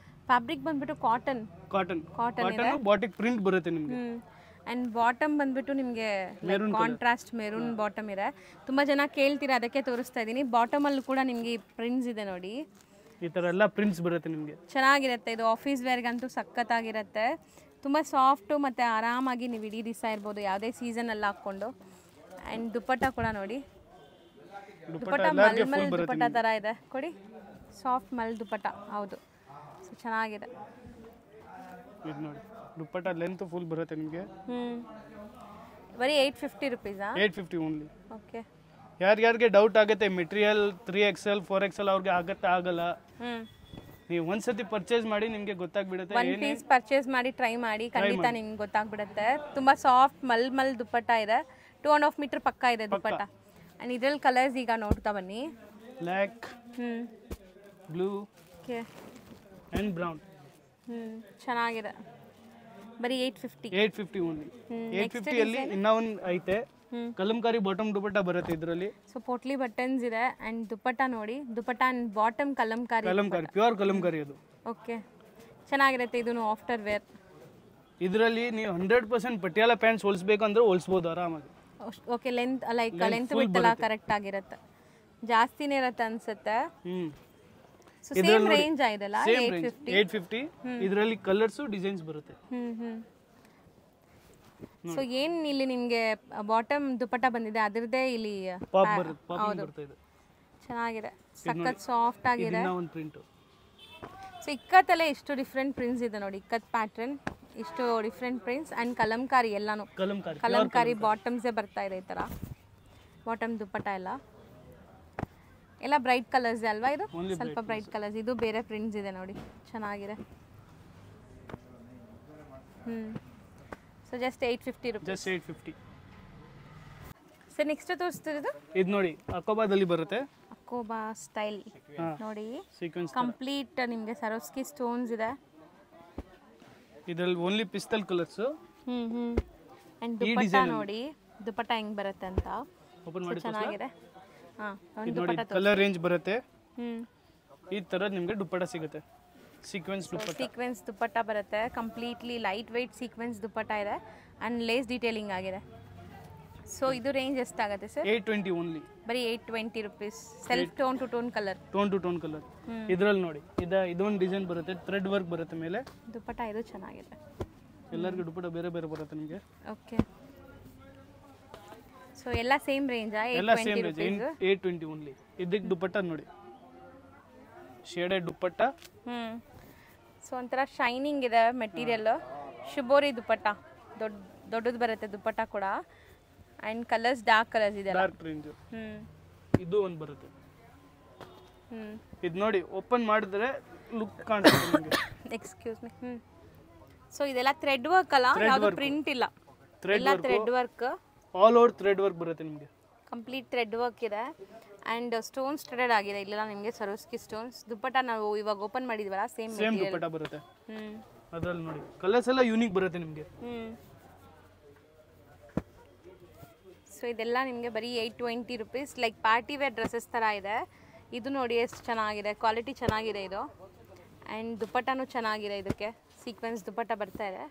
ಫ್ಯಾಬ್ರಿಕ್ ಬಂದ್ಬಿಟ್ಟು ಕಾಟನ್ ಇದೆ. ಬಾಟಿಕ್ ಪ್ರಿಂಟ್ ಬರುತ್ತೆ ನಿಮಗೆ. ಆ್ಯಂಡ್ ಬಾಟಮ್ ಬಂದ್ಬಿಟ್ಟು ನಿಮಗೆ ಕಾಂಟ್ರಾಸ್ಟ್ ಮೆರೂನ್ ಬಾಟಮ್ ಇದೆ. ತುಂಬ ಜನ ಕೇಳ್ತೀರಾ, ಅದಕ್ಕೆ ತೋರಿಸ್ತಾ ಇದ್ದೀನಿ. ಬಾಟಮಲ್ಲೂ ಕೂಡ ನಿಮಗೆ ಪ್ರಿಂಟ್ಸ್ ಇದೆ ನೋಡಿ. ಈ ಥರ ಎಲ್ಲ ಪ್ರಿಂಟ್ಸ್ ಬರುತ್ತೆ ನಿಮಗೆ. ಚೆನ್ನಾಗಿರುತ್ತೆ ಇದು. ಆಫೀಸ್ ವೇರ್ಗಂತೂ ಸಖತ್ತಾಗಿರುತ್ತೆ. ತುಂಬ ಸಾಫ್ಟು ಮತ್ತು ಆರಾಮಾಗಿ ನೀವು ಇಡೀ ದಿವಸ ಇರ್ಬೋದು, ಯಾವುದೇ ಸೀಸನಲ್ಲಿ ಹಾಕ್ಕೊಂಡು. ಆ್ಯಂಡ್ ದುಪ್ಪಟ್ಟ ಕೂಡ ನೋಡಿ. ದುಪ್ಪಟ್ಟ ಮಲ್ ದುಪ್ಪಟ್ಟ ಥರ ಇದೆ ಕೊಡಿ. ಸಾಫ್ಟ್ ಮಲ್ ದುಪ್ಪಟ್ಟ. ಹೌದು. ಸೊ ಚೆನ್ನಾಗಿದೆ ಇದು ನೋಡಿ. ದುಪ್ಪಟ್ಟ ಲೆಂತ್ ಫುಲ್ ಬರುತ್ತೆ ನಿಮಗೆ. ಬರೀ 850 ರುಪೀಸಾ? 850 ಓನ್ಲಿ. ಓಕೆ. ಯಾರ್ಯಾರಿಗೆ ಡೌಟ್ ಆಗುತ್ತೆ ಮೆಟೀರಿಯಲ್ 3XL 4XL ಅವ್ರಿಗೆ ಆಗಲ್ಲ, ನೀವು ಒಂದ್ಸತಿ ಪರ್ಚೇಸ್ ಮಾಡಿ ನಿಮಗೆ ಗೊತ್ತಾಗ್ಬಿಡುತ್ತೆ. ಒನ್ ಪೀಸ್ ಪರ್ಚೇಸ್ ಮಾಡಿ ಟ್ರೈ ಮಾಡಿ, ಖಂಡಿತ ನಿಮ್ಗೆ ಗೊತ್ತಾಗ್ಬಿಡುತ್ತೆ. ತುಂಬ ಸಾಫ್ಟ್ ಮಲ್ ದುಪ್ಪಟ್ಟ ಇದೆ. 2.5 ಮೀಟರ್ ಪಕ್ಕ ಇದೆ ದುಪ್ಪಟ್ಟ. ಆ್ಯಂಡ್ ಇದ್ರಲ್ಲಿ ಕಲರ್ಸ್ ಈಗ ನೋಡ್ತಾ ಬನ್ನಿ. Black, blue, okay, and brown. ಚೆನ್ನಾಗಿದೆ. ಬರೀ 850 ಓನ್ಲಿ. 850 ಅಲ್ಲಿ ಇನ್ನೂ ಒಂದು ಐತೆ ಕಲಂಕಾರಿ ಬಾಟಮ್ ದುಪ್ಪಟ್ಟ ಬರುತ್ತೆ ಇದರಲ್ಲಿ. ಸೊ ಪೋಟ್ಲಿ ಬಟನ್ಸ್ ಇದೆ. ಆ್ಯಂಡ್ ದುಪ್ಪಟ್ಟ ನೋಡಿ. Dupatta and bottom kalamkari, pure kalamkari ಅದು. ಓಕೆ. ಚೆನ್ನಾಗಿರುತ್ತೆ ಇದೂ ಆಫ್ಟರ್ ವೇರ್. ಇದರಲ್ಲಿ ನೀವು 100% ಪಟಿಯಾಲ ಪ್ಯಾಂಟ್ಸ್ ಹೊಲಿಸ್ಬೇಕು ಅಂದ್ರೆ ಹೊಲಿಸ್ಬೋದು ಆರಾಮಾಗಿ. ಓಕೆ. ಲೆಂತ್ ಬಿಟ್ಟಲ್ಲ ಕರೆಕ್ಟ್ ಆಗಿರುತ್ತೆ. ಜಾಸ್ತಿನೇ ಇರುತ್ತೆ ಅನ್ಸುತ್ತೆ. ಸೊ ಸೇಮ್ ರೇಂಜ್ ಇದೆಲ್ಲ 850. ಇದರಲ್ಲಿ ಕಲರ್ಸ್ ಡಿಸೈನ್ಸ್ ಬರುತ್ತೆ. ಸೊ ಏನ್ ಇಲ್ಲಿ ನಿಮ್ಗೆ ಬಾಟಮ್ ದುಪ್ಪಟ್ಟ ಬಂದಿದೆ ಅದರದೇ ಇಲ್ಲಿ ಹೌದು. ಚೆನ್ನಾಗಿದೆ, ಸಖತ್ ಸಾಫ್ಟ್ ಆಗಿದೆ. ಸೊ ಇಕ್ಕತ್ತಲ್ಲೇ ಇಷ್ಟು ಡಿಫ್ರೆಂಟ್ ಪ್ರಿಂಟ್ಸ್ ಇದೆ ನೋಡಿ. ಇಕ್ಕತ್ ಪ್ಯಾಟರ್ನ್, ಇಷ್ಟು ಡಿಫ್ರೆಂಟ್ ಪ್ರಿಂಟ್ಸ್. ಆ್ಯಂಡ್ ಕಲಂಕಾರಿ ಎಲ್ಲಾನು ಕಲಂಕಾರಿ ಬಾಟಮ್ಸೇ ಬರ್ತಾ ಇದೆ. ಈ ಥರ ಬಾಟಮ್ ದುಪ್ಪಟ್ಟ ಎಲ್ಲ ಬ್ರೈಟ್ ಕಲರ್ಸ್ ಅಲ್ವಾ ಇದು? ಸ್ವಲ್ಪ ಬ್ರೈಟ್ ಕಲರ್ಸ್. ಇದು ಬೇರೆ ಪ್ರಿಂಟ್ಸ್ ಇದೆ ನೋಡಿ, ಚೆನ್ನಾಗಿದೆ. So just 850 rupees. Just 850. Sir next ತೋರಿಸ್ತಿರೋದು ಇದು ನೋಡಿ ಅಕೋಬಾದಲ್ಲಿ ಬರುತ್ತೆ. ಅಕೋಬಾ ಸ್ಟೈಲ್ ನೋಡಿ, ಸೀಕ್ವೆನ್ಸ್ ಕಂಪ್ಲೀಟ್ ನಿಮಗೆ ಸರೋಸ್ಕಿ ಸ್ಟೋನ್ಸ್ ಇದೆ. ಇದರಲ್ಲಿ only pastel colours. And dupatta ನೋಡಿ, ದುಪಟ್ಟಾ ಹೆಂಗ್ ಬರುತ್ತೆ ಅಂತ ಓಪನ್ ಮಾಡಿ ಚೆನ್ನಾಗಿದೆ. ಇದು ನೋಡಿ ಕಲರ್ ರೇಂಜ್ ಬರುತ್ತೆ. ಈ ತರ ನಿಮಗೆ ದುಪಟ್ಟಾ ಸಿಗುತ್ತೆ. ಸೀಕ್ವೆನ್ಸ್ ದುಪಟ್ಟಾ, ಸೀಕ್ವೆನ್ಸ್ ದುಪಟ್ಟಾ ಬರುತ್ತೆ. Completely light weight sequence dupatta ಇದೆ ಅಂಡ್ ಲೇಸ್ ಡೀಟೇಲಿಂಗ್ ಆಗಿದೆ. ಸೊ ಇದು ರೇಂಜ್ ಎಷ್ಟಾಗುತ್ತೆ ಸರ್? 820 ಓನ್ಲಿ. ಬರೀ 820 rupees. Self tone to tone colour. Tone to tone colour. ಇದರಲ್ಲಿ ನೋಡಿ ಇದೊಂದು ಡಿಸೈನ್ ಬರುತ್ತೆ, ಥ್ರೆಡ್ ವರ್ಕ್ ಬರುತ್ತೆ ಮೇಲೆ. ದುಪಟ್ಟಾ ಇದು ಚೆನ್ನಾಗಿದೆ. ಎಲ್ಲರಿಗೂ ದುಪಟ್ಟಾ ಬೇರೆ ಬೇರೆ ಬರುತ್ತೆ ನಿಮಗೆ. ಓಕೆ. ಸೊ ಎಲ್ಲ ಸೇಮ್ ರೇಂಜಾ? ಎಲ್ಲ ಸೇಮ್ ರೇಂಜ್ 820 ಓನ್ಲಿ. ಇದಕ್ಕೆ ದುಪಟ್ಟಾ ನೋಡಿ, ಶೇಡೆಡ್ ದುಪಟ್ಟಾ. ಸೊ ಒಂಥರ ಶೈನಿಂಗ್ ಇದೆ ಮೆಟೀರಿಯಲ್. ಶುಬೋರಿ ದುಪಟ್ಟಾ, ದೊಡ್ಡದು ಬರುತ್ತೆ ದುಪಟ್ಟಾ ಕೂಡ. ಅಂಡ್ ಕಲರ್ಸ್ ಡಾರ್ಕ್ ಕಲರ್ಸ್ ಇದೆ. Dark range. ಇದು ಒಂದು ಬರುತ್ತೆ. ಇದು ನೋಡಿ ಓಪನ್ ಮಾಡಿದ್ರೆ ಲುಕ್ ಕಾಣಿಸುತ್ತೆ ನಿಮಗೆ. Excuse me. ಸೊ ಇದೆಲ್ಲ ಥ್ರೆಡ್ ವರ್ಕ್ ಅಲ್ಲ, ಯಾವುದು ಪ್ರಿಂಟ್ ಇಲ್ಲ, ಎಲ್ಲ thread work. All over thread work ಬರುತ್ತೆ ನಿಮಗೆ. ಕಂಪ್ಲೀಟ್ ಥ್ರೆಡ್ ವರ್ಕ್ ಇದೆ ಅಂಡ್ ಸ್ಟೋನ್ಸ್ ಥ್ರೆಡೆಡ್ ಆಗಿದೆ. ಇಲ್ಲೆಲ್ಲ ನಿಮಗೆ ಸರೋಸ್ಕಿ ಸ್ಟೋನ್ಸ್. ದುಪಟ್ಟಾ ನಾವು ಇವಾಗ ಓಪನ್ ಮಾಡಿದ್ವಲ್ಲ, ಸೇಮ್ ದುಪಟ್ಟಾ ಬರುತ್ತೆ. ಅದರಲ್ಲಿ ನೋಡಿ ಕಲರ್ಸ್ ಎಲ್ಲ ಯೂನಿಕ್ ಬರುತ್ತೆ ನಿಮಗೆ. ಸೊ ಇದೆಲ್ಲ ನಿಮಗೆ ಬರೀ 820 rupees. Like party wear dresses ಥರ ಇದೆ. ಇದು ನೋಡಿ ಎಷ್ಟು ಚೆನ್ನಾಗಿದೆ, ಕ್ವಾಲಿಟಿ ಚೆನ್ನಾಗಿದೆ ಇದು. ಆ್ಯಂಡ್ ದುಪಟ್ಟಾನು ಚೆನ್ನಾಗಿದೆ. ಇದಕ್ಕೆ ಸೀಕ್ವೆನ್ಸ್ ದುಪಟ್ಟಾ ಬರ್ತಾ ಇದೆ.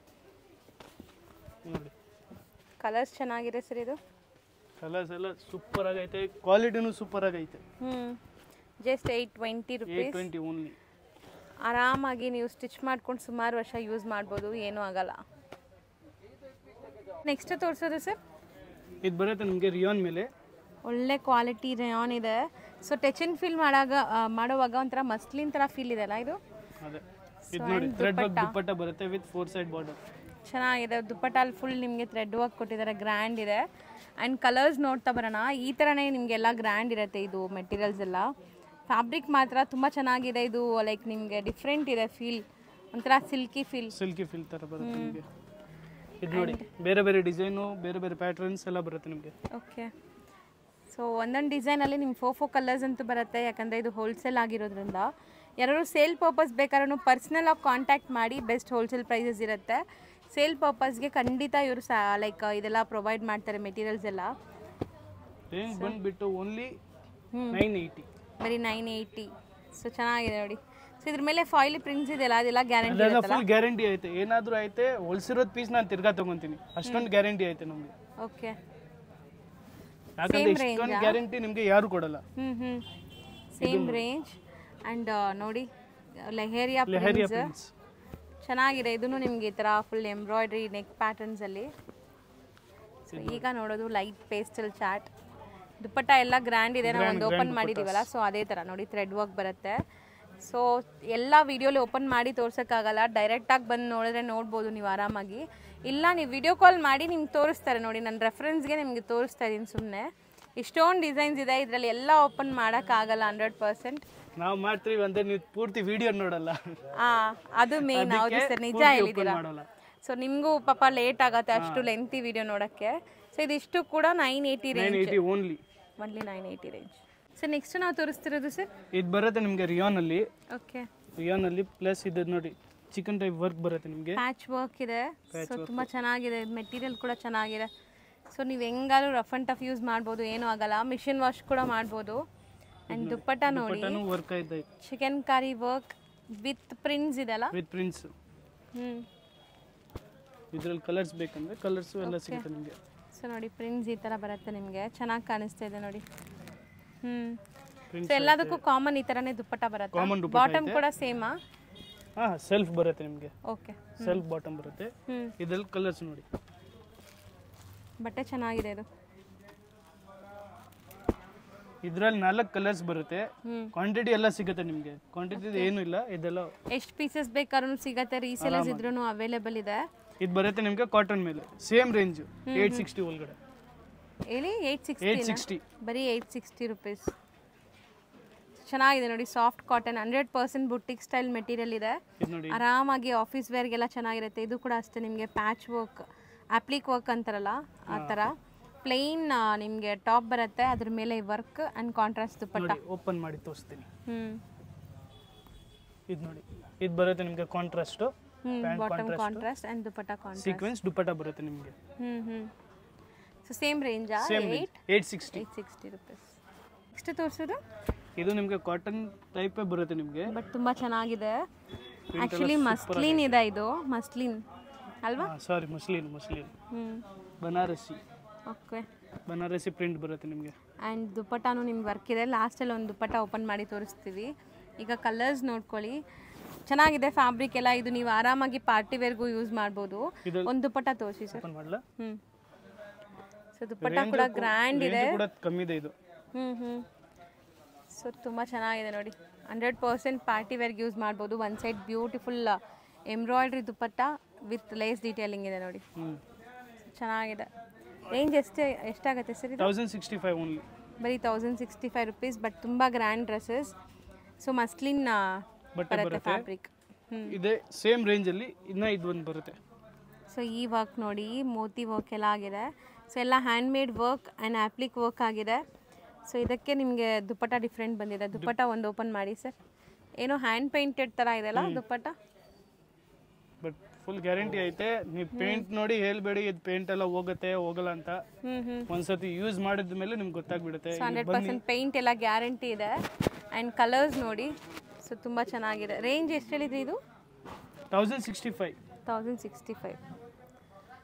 ಕಲರ್ಸ್ ಚೆನ್ನಾಗಿದೆ ಸರ್. ಇದು ಕಲರ್ಸ್ ಎಲ್ಲ ಸೂಪರ್ ಆಗೈತೆ, ಕ್ವಾಲಿಟಿನೂ ಸೂಪರ್ ಆಗೈತೆ. Just 820 rupees. 820 ಓನ್ಲಿ. ಆರಾಮಾಗಿ ನೀವು ಸ್ಟಿಚ್ ಮಾಡ್ಕೊಂಡು ಸುಮಾರು ವರ್ಷ ಯೂಸ್ ಮಾಡ್ಬೋದು, ಏನೂ ಆಗಲ್ಲ. ನೆಕ್ಸ್ಟ್ ತೋರಿಸೋದು ಸರ್? ಇದು ಬರುತ್ತೆ ನಿಮಗೆ ರಿಯಾನ್ ಮೇಲೆ. ಒಳ್ಳೆ ಕ್ವಾಲಿಟಿ ರಿಯಾನ್ ಇದೆ. ಸೊ ಟಚ್ ಅಂಡ್ ಫೀಲ್ ಮಾಡೋವಾಗ ಒಂಥರ ಮಸ್ಲಿನ್ ಥರ ಫೀಲ್ ಇದೆ ಅಲ್ಲ ಇದು? ಅದೇ. ಇದು ನೋಡಿ ಥ್ರೆಡ್ ವರ್ಕ್ ದುಪಟ್ಟಾ ಬರುತ್ತೆ ವಿತ್ 4 ಸೈಡ್ ಬಾರ್ಡರ್. ಚೆನ್ನಾಗಿದೆ. ದುಪಟ್ಟಾಲ್ ಫುಲ್ ನಿಮಗೆ ಥ್ರೆಡ್ ವರ್ಕ್ ಕೊಟ್ಟಿದ್ದಾರೆ, ಗ್ರ್ಯಾಂಡ್ ಇದೆ. ಆ್ಯಂಡ್ ಕಲರ್ಸ್ ನೋಡ್ತಾ ಬರೋಣ. ಈ ಥರನೇ ನಿಮಗೆಲ್ಲ ಗ್ರ್ಯಾಂಡ್ ಇರುತ್ತೆ ಇದು ಮೆಟೀರಿಯಲ್ಸ್ ಎಲ್ಲ. ಫ್ಯಾಬ್ರಿಕ್ ಮಾತ್ರ ತುಂಬ ಚೆನ್ನಾಗಿದೆ. ಇದು ಲೈಕ್ ನಿಮಗೆ ಡಿಫ್ರೆಂಟ್ ಇದೆ ಫೀಲ್, ಒಂಥರ ಸಿಲ್ಕಿ ಫೀಲ್ ಥರ ಬರುತ್ತೆ ನಿಮಗೆ. ಇದು ನೋಡಿ ಬೇರೆ ಬೇರೆ ಡಿಸೈನು, ಬೇರೆ ಬೇರೆ ಪ್ಯಾಟರ್ನ್ಸ್ ಎಲ್ಲ ಬರುತ್ತೆ ನಿಮಗೆ. ಓಕೆ. ಸೊ ಒಂದೊಂದು ಡಿಸೈನಲ್ಲಿ ನಿಮ್ಗೆ 4 ಕಲರ್ಸ್ ಅಂತೂ ಬರುತ್ತೆ, ಯಾಕಂದರೆ ಇದು ಹೋಲ್ಸೇಲ್ ಆಗಿರೋದ್ರಿಂದ. ಯಾರು ಸೇಲ್ ಪರ್ಪಸ್ ಬೇಕಾದ್ರೂ ಪರ್ಸ್ನಲಾಗಿ ಕಾಂಟ್ಯಾಕ್ಟ್ ಮಾಡಿ. ಬೆಸ್ಟ್ ಹೋಲ್ಸೇಲ್ ಪ್ರೈಸಸ್ ಇರುತ್ತೆ. ಸೇಲ್ ಪರ್ಪಸ್ಗೆ ಖಂಡಿತ ಇವರು ಲೈಕ್ ಇದೆಲ್ಲ ಪ್ರೊವೈಡ್ ಮಾಡ್ತಾರೆ ಮೆಟೀರಿಯಲ್ಸ್ ಎಲ್ಲ. ರೇಂಜ್ ಬಂದುಬಿಟ್ಟು ಓನ್ಲಿ 980. ಬರೀ 980. ಸೊ ಚೆನ್ನಾಗಿದೆ ನೋಡಿ. ಸೊ ಇದ್ರ ಮೇಲೆ ಫಾಯಿಲ್ ಪ್ರಿಂಟ್ಸ್ ಇದೆಯಲ್ಲ, ಅದೆಲ್ಲ ಗ್ಯಾರಂಟಿ ಇದೆ? ಫುಲ್ ಗ್ಯಾರಂಟಿ ಐತೆ. ಏನಾದರೂ ಐತೆ ಹೊಲ್ಸಿರೋದು ಪೀಸ್ ನಾನು ತಿರ್ಗಾ ತಗೊಂತೀನಿ, ಅಷ್ಟೊಂದು ಗ್ಯಾರಂಟಿ ಐತೆ ನಮಗೆ. ಓಕೆ. ಯಾಕಂದ್ರೆ ಇಷ್ಟೊಂದು ಗ್ಯಾರಂಟಿ ನಿಮಗೆ ಯಾರು ಕೊಡಲ್ಲ. Same range. ಆ್ಯಂಡ್ ನೋಡಿ ಲೆಹೇರಿಯಾ ಪ್ರಿಂಟ್ಸ್ ಚೆನ್ನಾಗಿದೆ. ಇದೂ ನಿಮಗೆ ಈ ಥರ ಫುಲ್ ಎಂಬ್ರಾಯ್ಡ್ರಿ ನೆಕ್ ಪ್ಯಾಟರ್ನ್ಸಲ್ಲಿ. ಸೊ ಈಗ ನೋಡೋದು ಲೈಟ್ ಪೇಸ್ಟಲ್ ಚಾಟ್. ದುಪಟ್ಟಾ ಎಲ್ಲ ಗ್ರ್ಯಾಂಡ್ ಇದೆ, ನಾವು ಒಂದು ಓಪನ್ ಮಾಡಿದ್ದೀವಲ್ಲ, ಸೊ ಅದೇ ಥರ ನೋಡಿ ಥ್ರೆಡ್ ವರ್ಕ್ ಬರುತ್ತೆ. ಸೊ ಎಲ್ಲ ವೀಡಿಯೋಲಿ ಓಪನ್ ಮಾಡಿ ತೋರ್ಸೋಕ್ಕಾಗಲ್ಲ, ಡೈರೆಕ್ಟಾಗಿ ಬಂದು ನೋಡಿದ್ರೆ ನೋಡ್ಬೋದು ನೀವು ಆರಾಮಾಗಿ. ಇಲ್ಲ ನೀವು ವಿಡಿಯೋ ಕಾಲ್ ಮಾಡಿ ನಿಮ್ಗೆ ತೋರಿಸ್ತಾರೆ ನೋಡಿ. ನನ್ನ ರೆಫರೆನ್ಸ್ಗೆ ನಿಮಗೆ ತೋರಿಸ್ತಾ ಇದ್ದೀನಿ ಸುಮ್ಮನೆ. ಇಷ್ಟೊಂದು ಡಿಸೈನ್ಸ್ ಇದೆ, ಇದರಲ್ಲಿ ಎಲ್ಲ ಓಪನ್ ಮಾಡೋಕ್ಕಾಗಲ್ಲ 100%. ನಾವು ಮಾಡ್ತೀವಿ ಅಂದರೆ ನೀವು ಪೂರ್ತಿ ವಿಡಿಯೋ ನೋಡಲ್ಲ. ಅದು ಮೇನ್. ಹೌದು ಸರ್, ನಿಜ ಹೇಳಿದ್ದೀರಾ. ಸೊ ನಿಮಗೂ ಪಾಪ ಲೇಟ್ ಆಗುತ್ತೆ ಅಷ್ಟು ಲೆಂತಿ ವಿಡಿಯೋ ನೋಡೋಕ್ಕೆ. ಸೊ ಇದಿಷ್ಟು ಕೂಡ 980 range. Only 980 range. So next ನಾವು ತೋರಿಸ್ತಿರೋದು ಸರ್, ಇದು ಬರುತ್ತೆ ನಿಮಗೆ ರಿಯಾನಲ್ಲಿ. ಓಕೆ. ರಿಯಾನಲ್ಲಿ ಪ್ಲಸ್ ಇದು ನೋಡಿ ಚಿಕನ್ ಟೈಪ್ ವರ್ಕ್ ಬರುತ್ತೆ ನಿಮಗೆ. ಪ್ಯಾಚ್ ವರ್ಕ್ ಇದೆ. ಸೊ ತುಂಬ ಚೆನ್ನಾಗಿದೆ, ಮೆಟೀರಿಯಲ್ ಕೂಡ ಚೆನ್ನಾಗಿದೆ. ಸೊ ನೀವು ಹೆಂಗಾದ್ರೂ ರಫ್ ಆ್ಯಂಡ್ ಟಫ್ ಯೂಸ್ ಮಾಡ್ಬೋದು, ಏನೂ ಆಗಲ್ಲ. ಮಿಷಿನ್ ವಾಶ್ ಕೂಡ ಮಾಡ್ಬೋದು. ಆ್ಯಂಡ್ ದುಪಟ್ಟಾ ನೋಡಿ ವರ್ಕ್ ಐತೆ, ಚಿಕನ್ ಕಾರಿ ವರ್ಕ್ ವಿತ್ ಪ್ರಿಂಟ್ಸ್ ಇದೆಲ್ಲ. With prints. ಇದರಲ್ಲಿ ಕಲರ್ಸ್ ಬೇಕಂದ್ರೆ ಕಲರ್ಸು ಎಲ್ಲ ಸಿಗುತ್ತೆ ನಿಮಗೆ. ಸೊ ನೋಡಿ ಪ್ರಿಂಟ್ಸ್ ಈ ಥರ ಬರುತ್ತೆ ನಿಮಗೆ, ಚೆನ್ನಾಗಿ ಕಾಣಿಸ್ತಾ ಇದೆ ನೋಡಿ. ಸೊ ಎಲ್ಲದಕ್ಕೂ ಕಾಮನ್ ಈ ಥರನೇ ದುಪಟ್ಟಾ ಬರುತ್ತೆ. ಬಾಟಮ್ ಕೂಡ ಸೇಮಾ? ಸೆಲ್ಫ್ ಬರುತ್ತೆ ನಿಮಗೆ. ಓಕೆ. ಸೆಲ್ಫ್ ಬಾಟಮ್ ಬರುತ್ತೆ. ಇದರಲ್ಲಿ ಕಲರ್ಸ್ ನೋಡಿ, ಬಟ್ಟೆ ಚೆನ್ನಾಗಿದೆ ಇದು. ಇದರಲ್ಲಿ 4 ಕಲರ್ಸ್ ಬರುತ್ತೆ. ಕ್ವಾಂಟಿಟಿ ಎಲ್ಲ ಸಿಗುತ್ತೆ ನಿಮಗೆ, ಕ್ವಾಂಟಿಟಿ ಏನು ಇಲ್ಲ. ಇದೆಲ್ಲ ಎಷ್ಟು ಪೀಸಸ್ ಬೇಕಾದ್ರೂ ಸಿಗುತ್ತೆ, ರೀಸೇಲರ್ಸ್ ಇದ್ರೂ ಅವೈಲೇಬಲ್ ಇದೆ. ಇದು ಬರುತ್ತೆ ನಿಮಗೆ ಕಾಟನ್ ಮೇಲೆ, ಸೇಮ್ ರೇಂಜ್ 860 ಒಳಗಡೆ. ಹೇಳಿ 860. ಬರೀ 860 ರುಪೀಸ್. ಚೆನ್ನಾಗಿದೆ ನೋಡಿ, soft cotton 100% boutique style material ಇದೆ. ಇದು ನೋಡಿ ಆರಾಮಾಗಿ ಆಫೀಸ್ ವೇರ್ಗೆಲ್ಲ ಚೆನ್ನಾಗಿರುತ್ತೆ. ಇದು ಕೂಡ ಅಷ್ಟೇ ನಿಮಗೆ ಪ್ಯಾಚ್ ವರ್ಕ್, ಅಪ್ಲಿಕ್ ವರ್ಕ್ ಅಂತಾರಲ್ಲ ಆ ಥರ ಪ್ಲೈನ್ ನಿಮಗೆ ಟಾಪ್ ಬರುತ್ತೆ, ಅದ್ರ ಮೇಲೆ work and contrast dupatta. Open ಮಾಡಿ ತೋರಿಸ್ತೀನಿ. ಇದು ನೋಡಿ, ಇದು ಬರುತ್ತೆ ನಿಮಗೆ contrast, bottom contrast and dupatta contrast, sequence dupatta ಬರುತ್ತೆ ನಿಮಗೆ. ಸೊ ಸೇಮ್ ರೇಂಜಾ? 860 rupees. ನೆಕ್ಸ್ಟ್ ತೋರಿಸೋದು ಇದು ನಿಮಗೆ ಕಾಟನ್ ಟೈಪೇ ಬರುತ್ತೆ ನಿಮಗೆ, ಬಟ್ ತುಂಬ ಚೆನ್ನಾಗಿದೆ. ಆ್ಯಕ್ಚುಲಿ ಮಸ್ಲಿನ್ ಇದೆ, ಇದು ಮಸ್ಲಿನ್ ಅಲ್ವಾ? ಸಾರಿ, ಮುಸ್ಲಿನ್ ಬನಾರಸಿ. ಓಕೆ, ಬನಾರಸಿ ಪ್ರಿಂಟ್ ಬರುತ್ತೆ ನಿಮಗೆ. ಆ್ಯಂಡ್ ದುಪ್ಪಟ್ಟಾನು ನಿಮ್ಗೆ ವರ್ಕ್ ಇದೆ. ಲಾಸ್ಟಲ್ಲಿ ಒಂದು ದುಪ್ಪಟ್ಟ ಓಪನ್ ಮಾಡಿ ತೋರಿಸ್ತೀವಿ. ಈಗ ಕಲರ್ಸ್ ನೋಡ್ಕೊಳ್ಳಿ, ಚೆನ್ನಾಗಿದೆ ಫ್ಯಾಬ್ರಿಕ್ ಎಲ್ಲ. ಇದು ನೀವು ಆರಾಮಾಗಿ ಪಾರ್ಟಿ ವೇರ್ಗೂ ಯೂಸ್ ಮಾಡ್ಬೋದು. ಒಂದು ದುಪ್ಪಟ್ಟ ತೋರಿಸಿ ಸರ್. ಸೊ ದುಪ್ಪಟ್ಟ ಕೂಡ ಗ್ರ್ಯಾಂಡ್ ಇದೆ, ಕಮ್ಮಿ ಇದೆ ಇದು. ಸೊ ತುಂಬ ಚೆನ್ನಾಗಿದೆ ನೋಡಿ, 100% ಪಾರ್ಟಿ ವೇರ್ಗೆ ಯೂಸ್ ಮಾಡ್ಬೋದು. One side beautiful embroidery dupatta with lace detailing ಇದೆ ನೋಡಿ, ಚೆನ್ನಾಗಿದೆ. ರೇಂಜ್ ಎಷ್ಟಾಗುತ್ತೆ ಸರ್ ಇದು? 1065 ಓನ್ಲಿ, ಬರೀ 1065 rupees. ಬಟ್ ತುಂಬ ಗ್ರ್ಯಾಂಡ್ ಡ್ರೆಸ್ಸಸ್. ಸೊ ಮಸ್ಲಿನ್ ಬರುತ್ತೆ ಫ್ಯಾಬ್ರಿಕ್. ಇದೆ ಸೇಮ್ ರೇಂಜಲ್ಲಿ. ಇನ್ನು ಇದು ಒಂದು ಬರುತ್ತೆ. ಸೊ ಈ ವರ್ಕ್ ನೋಡಿ, ಮೋತಿ ವರ್ಕ್ ಎಲ್ಲ ಆಗಿದೆ. ಸೊ ಎಲ್ಲ handmade work and applique work ಆಗಿದೆ. ಸೊ ಇದಕ್ಕೆ ನಿಮಗೆ ದುಪ್ಪಟ್ಟ ಡಿಫ್ರೆಂಟ್ ಬಂದಿದೆ. ದುಪ್ಪಟ್ಟ ಒಂದು ಓಪನ್ ಮಾಡಿ ಸರ್. ಏನೋ ಹ್ಯಾಂಡ್ ಪೇಂಟೆಡ್ ಥರ ಇದೆಲ್ಲ ದುಪ್ಪಟ್ಟ, ಬಟ್ ಫುಲ್ ಗ್ಯಾರಂಟಿ ಐತೆ. ನೀವು ಪೇಂಟ್ ನೋಡಿ ಹೇಳ್ಬೇಡಿ ಇದು ಪೇಂಟ್ ಎಲ್ಲ ಹೋಗಲ್ಲ ಅಂತ. ಒಂದ್ಸತಿ ಯೂಸ್ ಮಾಡಿದ ಮೇಲೆ ನಿಮ್ಗೆ ಗೊತ್ತಾಗ್ಬಿಡುತ್ತೆ. 100% ಪೇಂಟ್ ಎಲ್ಲ ಗ್ಯಾರಂಟಿ ಇದೆ. ಆ್ಯಂಡ್ ಕಲರ್ಸ್ ನೋಡಿ, ಸೊ ತುಂಬ ಚೆನ್ನಾಗಿದೆ. ರೇಂಜ್ ಎಷ್ಟು ಹೇಳಿದ್ರಿ ಇದು? 1065.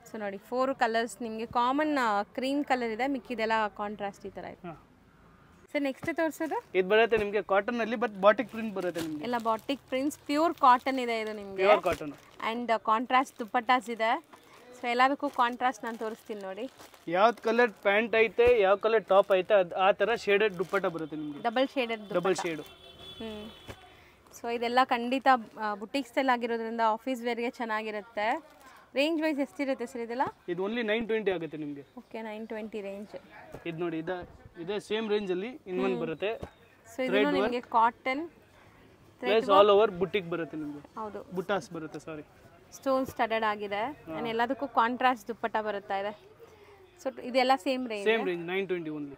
ಸೊ ನೋಡಿ 4 ಕಲರ್ಸ್ ನಿಮಗೆ. ಕಾಮನ್ ಕ್ರೀಮ್ ಕಲರ್ ಇದೆ, ಮಿಕ್ಕಿದೆಲ್ಲ ಕಾಂಟ್ರಾಸ್ಟ್ ಈ ಥರ ಇದೆ. ಸರ್ ನೆಕ್ಸ್ಟ್ ತೋರಿಸೋದು ಇದು ಬರುತ್ತೆ ನಿಮಗೆ ಕಾಟನ್ ಅಲ್ಲಿ, ಬಟ್ ಬಾಟಿಕ್ ಪ್ರಿಂಟ್ ಬರುತ್ತೆ ನಿಮಗೆ. ಎಲ್ಲ ಬಾಟಿಕ್ ಪ್ರಿಂಟ್ಸ್, ಪ್ಯೂರ್ ಕಾಟನ್ ಇದೆ ಇದು ನಿಮಗೆ. Pure cotton and contrast dupattas ಇದೆ. ಸೊ ಎಲ್ಲದಕ್ಕೂ ಕಾಂಟ್ರಾಸ್ಟ್ ನಾನು ತೋರಿಸ್ತೀನಿ ನೋಡಿ. ಯಾವ್ದು ಕಲರ್ ಪ್ಯಾಂಟ್ ಐತೆ, ಯಾವ ಕಲರ್ ಟಾಪ್ ಐತೆ, ಆ ಥರ ಶೇಡೆಡ್ ದುಪ್ಪಟ್ಟ ಬರುತ್ತೆ ನಿಮಗೆ. Double shade. ಸೊ ಇದೆಲ್ಲ ಖಂಡಿತ ಬುಟಿಕ್ ಸ್ಟೈಲ್ ಆಗಿರೋದ್ರಿಂದ ಆಫೀಸ್ ವೇರ್ಗೆ ಚೆನ್ನಾಗಿರುತ್ತೆ. ರೇಂಜ್ ವೈಸ್ ಎಷ್ಟಿರುತ್ತೆ ಸರ್ ಇದೆಲ್ಲ? ಇದು ಓನ್ಲಿ 920 ಆಗುತ್ತೆ ನಿಮಗೆ. Okay, 920 range. ಇದು ನೋಡಿ, ಇದೆ ಸೇಮ್ ರೇಂಜಲ್ಲಿ ಇನ್ನೊಂದು ಬರುತ್ತೆ. ಸೊ ಇದು ನಿಮಗೆ cotton plus all over boutique ಬರುತ್ತೆ ನಿಮಗೆ. ಹೌದು, ಬುಟಾಸ್ ಬರುತ್ತೆ, ಸಾರಿ, ಸ್ಟೋನ್ ಸ್ಟಡೆಡ್ ಆಗಿದೆ. ಆ್ಯಂಡ್ ಎಲ್ಲದಕ್ಕೂ ಕಾಂಟ್ರಾಸ್ಟ್ ದುಪ್ಪಟ್ಟ ಬರುತ್ತಾ ಇದೆ. ಸೊ ಇದೆಲ್ಲ ಸೇಮ್ ರೇಂಜ್ 920 ಓನ್ಲಿ.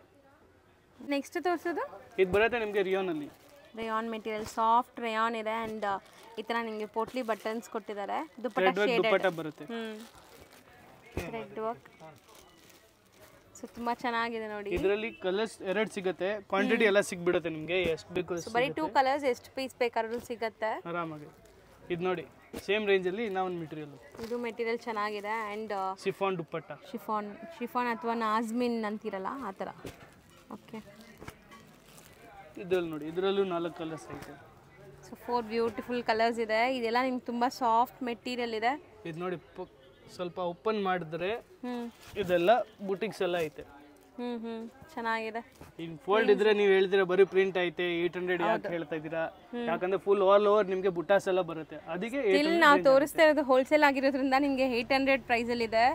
ನೆಕ್ಸ್ಟ್ ತೋರಿಸೋದು ಇದು ಬರುತ್ತೆ ನಿಮಗೆ ರಿಯಾನಲ್ಲಿ. ರೇಯಾನ್ ಮೆಟೀರಿಯಲ್, ಸಾಫ್ಟ್ ರೇಯಾನ್ ಇದೆ. ಆ್ಯಂಡ್ ಈ ಥರ ನಿಮಗೆ ಪೋಟ್ಲಿ ಬಟನ್ಸ್ ಕೊಟ್ಟಿದ್ದಾರೆ. ದುಪ್ಪಟ್ಟ ಬರುತ್ತೆ, ಥ್ರೆಡ್ ವರ್ಕ್. ಸೊ ತುಂಬ ಚೆನ್ನಾಗಿದೆ ನೋಡಿ. ಇದರಲ್ಲಿ ಕಲರ್ಸ್ 2 ಸಿಗುತ್ತೆ. ಕ್ವಾಂಟಿಟಿ ಎಲ್ಲ ಸಿಗ್ಬಿಡುತ್ತೆ ನಿಮಗೆ, ಎಷ್ಟು ಬೇಕು ಬರೀ 2 ಕಲರ್ಸ್, ಎಷ್ಟು ಪೀಸ್ ಬೇಕಾದ್ರೂ ಸಿಗುತ್ತೆ ಆರಾಮಾಗಿ. ಇದು ನೋಡಿ ಸೇಮ್ ರೇಂಜಲ್ಲಿ ಇನ್ನೊಂದು ಮೆಟೀರಿಯಲ್. ಇದು ಮೆಟೀರಿಯಲ್ ಚೆನ್ನಾಗಿದೆ. ಆ್ಯಂಡ್ ಶಿಫಾನ್ ದುಪ್ಪಟ್ಟ, ಶಿಫಾನ್ ಅಥವಾ ನಾಜ್ಮಿನ್ ಅಂತಿರಲ್ಲ ಆ ಥರ. ಓಕೆ, ಇದರಲ್ಲಿ ನೋಡಿ, ಇದರಲ್ಲೂ 4 ಕಲರ್ಸ್ ಐತೆ. ಸೊ 4 ಬ್ಯೂಟಿಫುಲ್ ಕಲರ್ಸ್ ಇದೆ. ಇದೆಲ್ಲ ನಿಮ್ಗೆ ತುಂಬ ಸಾಫ್ಟ್ ಮೆಟೀರಿಯಲ್ ಇದೆ. ಇದು ನೋಡಿ, ಸ್ವಲ್ಪ ಓಪನ್ ಮಾಡಿದ್ರೆ ಇದೆಲ್ಲ ಬುಟಿಕ್ಸ್ ಎಲ್ಲ ಐತೆ. ಚೆನ್ನಾಗಿದೆ. ಇನ್ ಫೋಲ್ಡ್ ಇದ್ರೆ ನೀವು ಹೇಳ್ತೀರಾ ಬರೀ ಪ್ರಿಂಟ್ ಐತೆ 800 ಯಾಕೆ ಹೇಳ್ತಾ ಇದ್ದೀರಾ? ಯಾಕಂದ್ರೆ ಫುಲ್ ಆಲ್ ಓವರ್ ನಿಮಗೆ ಬುಟಾಸ್ ಎಲ್ಲ ಬರುತ್ತೆ. ಅದಕ್ಕೆ ನಾವು ತೋರಿಸ್ತಾ ಇರೋದು ಹೋಲ್ಸೇಲ್ ಆಗಿರೋದ್ರಿಂದ ನಿಮಗೆ 800 ಪ್ರೈಸಲ್ಲಿ ಇದೆ.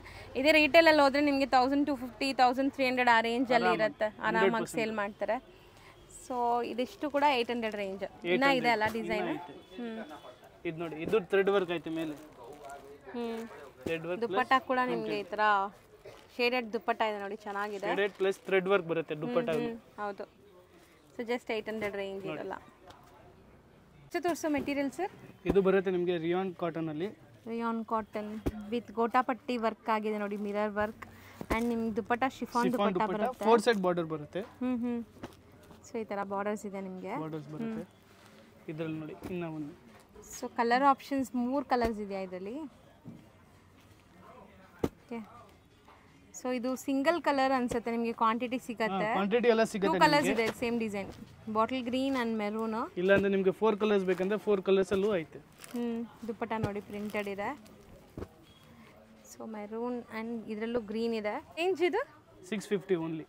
ಇದೇ ರಿಟೇಲಲ್ಲಿ ಹೋದ್ರೆ ನಿಮಗೆ 1250, 1300 ಆ ರೇಂಜಲ್ಲಿ ಇರುತ್ತೆ. ಆರಾಮಾಗಿ ಸೇಲ್ ಮಾಡ್ತಾರೆ. ಸೊ ಇದಿಷ್ಟು ಕೂಡ 800 ರೇಂಜ್. ಇನ್ನ ಇದೆ ಅಲ್ಲ ಡಿಸೈನ್. ಇದು ನೋಡಿ, ಇದು ಥ್ರೆಡ್ ವರ್ಕ್ ಐತೆ ಮೇಲೆ. ಥ್ರೆಡ್ ವರ್ಕ್ ದುಪ್ಪಟ್ಟ ಕೂಡ ನಿಮಗೆ ಈ ತರ ಶೇಡೆಡ್ ದುಪ್ಪಟ್ಟ ಇದೆ ನೋಡಿ, ಚೆನ್ನಾಗಿದೆ. ಶೇಡೆಡ್ ಪ್ಲಸ್ ಥ್ರೆಡ್ ವರ್ಕ್ ಬರುತ್ತೆ ದುಪ್ಪಟ್ಟ. ಹೌದು. ಸೊ ಜಸ್ಟ್ 800 ರೇಂಜ್ ಇದೆಲ್ಲ. ಎಷ್ಟು ತೋರಿಸೋ ಮೆಟೀರಿಯಲ್ ಸರ್? ಇದು ಬರುತ್ತೆ ನಿಮಗೆ ರಿಯಾನ್ ಕಾಟನ್ ಅಲ್ಲಿ. Rayon cotton with gota patti work ಆಗಿದೆ ನೋಡಿ, ಮಿರರ್ ವರ್ಕ್. ಆ್ಯಂಡ್ ನಿಮ್ಗೆ ದುಪ್ಪಟ್ಟ ಶಿಫಾನ್ ದುಪ್ಪಟ್ಟ ಬರುತ್ತೆ. 4 ಸೈಡ್ ಬಾರ್ಡರ್ ಬರುತ್ತೆ. ಸೊ ಈ ಥರ ಬಾರ್ಡರ್ಸ್ ಇದೆ ನಿಮಗೆ. ಬಾರ್ಡರ್ಸ್ ಬರುತ್ತೆ ಇದರಲ್ಲಿ ನೋಡಿ. ಇನ್ನ ಒಂದು ಸೊ ಕಲರ್ ಆಪ್ಷನ್ಸ್ 3 ಕಲರ್ಸ್ ಇದೆಯಾ ಇದರಲ್ಲಿ? ಓಕೆ. ಸೊ ಇದು ಸಿಂಗಲ್ ಕಲರ್ ಅನ್ಸುತ್ತೆ, ನಿಮಗೆ ಕ್ವಾಂಟಿಟಿ ಸಿಗುತ್ತೆ. ಕ್ವಾಂಟಿಟಿ ಎಲ್ಲ ಸಿಗುತ್ತೆ. 2 ಕಲರ್ಸ್ ಇದೆ same design, bottle green and maroon. ಇಲ್ಲ ಅಂದ್ರೆ ನಿಮಗೆ 4 ಕಲರ್ಸ್ ಬೇಕಂದ್ರೆ 4 ಕಲರ್ಸ್ ಅಲ್ಲೂ ಐತೆ. ದುಪ್ಪಟ್ಟ ನೋಡಿ ಪ್ರಿಂಟೆಡ್ ಇದೆ. ಸೊ ಮೆರೂನ್ ಅಂಡ್ ಇದರಲ್ಲೂ ಗ್ರೀನ್ ಇದೆ. ರೇಂಜ್ ಇದು 650 ಓನ್ಲಿ.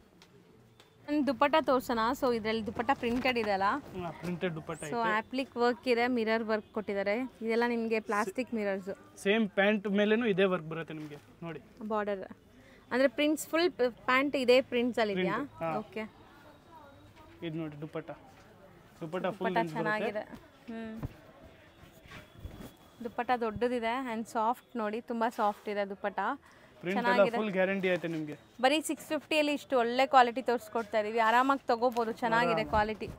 ದುಪ್ಪಟ್ಟ ತೋರ್ಸೋಣ. ಸೊ ಇದರಲ್ಲಿ ದುಪ್ಪಟ್ಟ ಪ್ರಿಂಟೆಡ್ ಇದೆ ಅಲ್ಲ, ಪ್ರಿಂಟೆಡ್ ದುಪ್ಪಟ್ಟ. ಸೊ ಆಪ್ಲಿಕ್ ವರ್ಕ್ ಇದೆ, ಮಿರರ್ ವರ್ಕ್ ಕೊಟ್ಟಿದ್ದಾರೆ. ಇದೆಲ್ಲ ನಿಮಗೆ ಪ್ಲಾಸ್ಟಿಕ್ ಮಿರರ್ಸ್. ಸೇಮ್ ಪ್ಯಾಂಟ್ ಮೇಲೇನೂ ಇದೇ ವರ್ಕ್ ಬರುತ್ತೆ ನಿಮಗೆ ನೋಡಿ. ಬಾರ್ಡರ್ ಅಂದ್ರೆ ಪ್ರಿಂಟ್ಸ್ ಫುಲ್ ಪ್ಯಾಂಟ್ ಇದೇ ಪ್ರಿಂಟ್ಸ್ ಅಲ್ಲಿ ಇದೆಯಾ? ಓಕೆ. ಇದು ನೋಡಿ ದುಪ್ಪಟ್ಟ ದುಪ್ಪಟ್ಟ ಫುಲ್ ದುಪ್ಪಟ್ಟ ಚೆನ್ನಾಗಿದೆ. ದುಪ್ಪಟ್ಟ ದೊಡ್ಡದಿದೆ ಆ್ಯಂಡ್ ಸಾಫ್ಟ್ ನೋಡಿ, ತುಂಬ ಸಾಫ್ಟ್ ಇದೆ ದುಪ್ಪಟ್ಟ. ಪ್ರಿಂಟ್ ಎಲ್ಲ ಫುಲ್ ಗ್ಯಾರಂಟಿ ಐತೆ ನಿಮಗೆ. ಬರೀ 650 ಇಷ್ಟು ಒಳ್ಳೆ ಕ್ವಾಲಿಟಿ ತೋರಿಸ್ಕೊಡ್ತಾ ಇದೀವಿ. ಆರಾಮಾಗಿ ತೊಗೋಬೋದು, ಚೆನ್ನಾಗಿದೆ ಕ್ವಾಲಿಟಿ.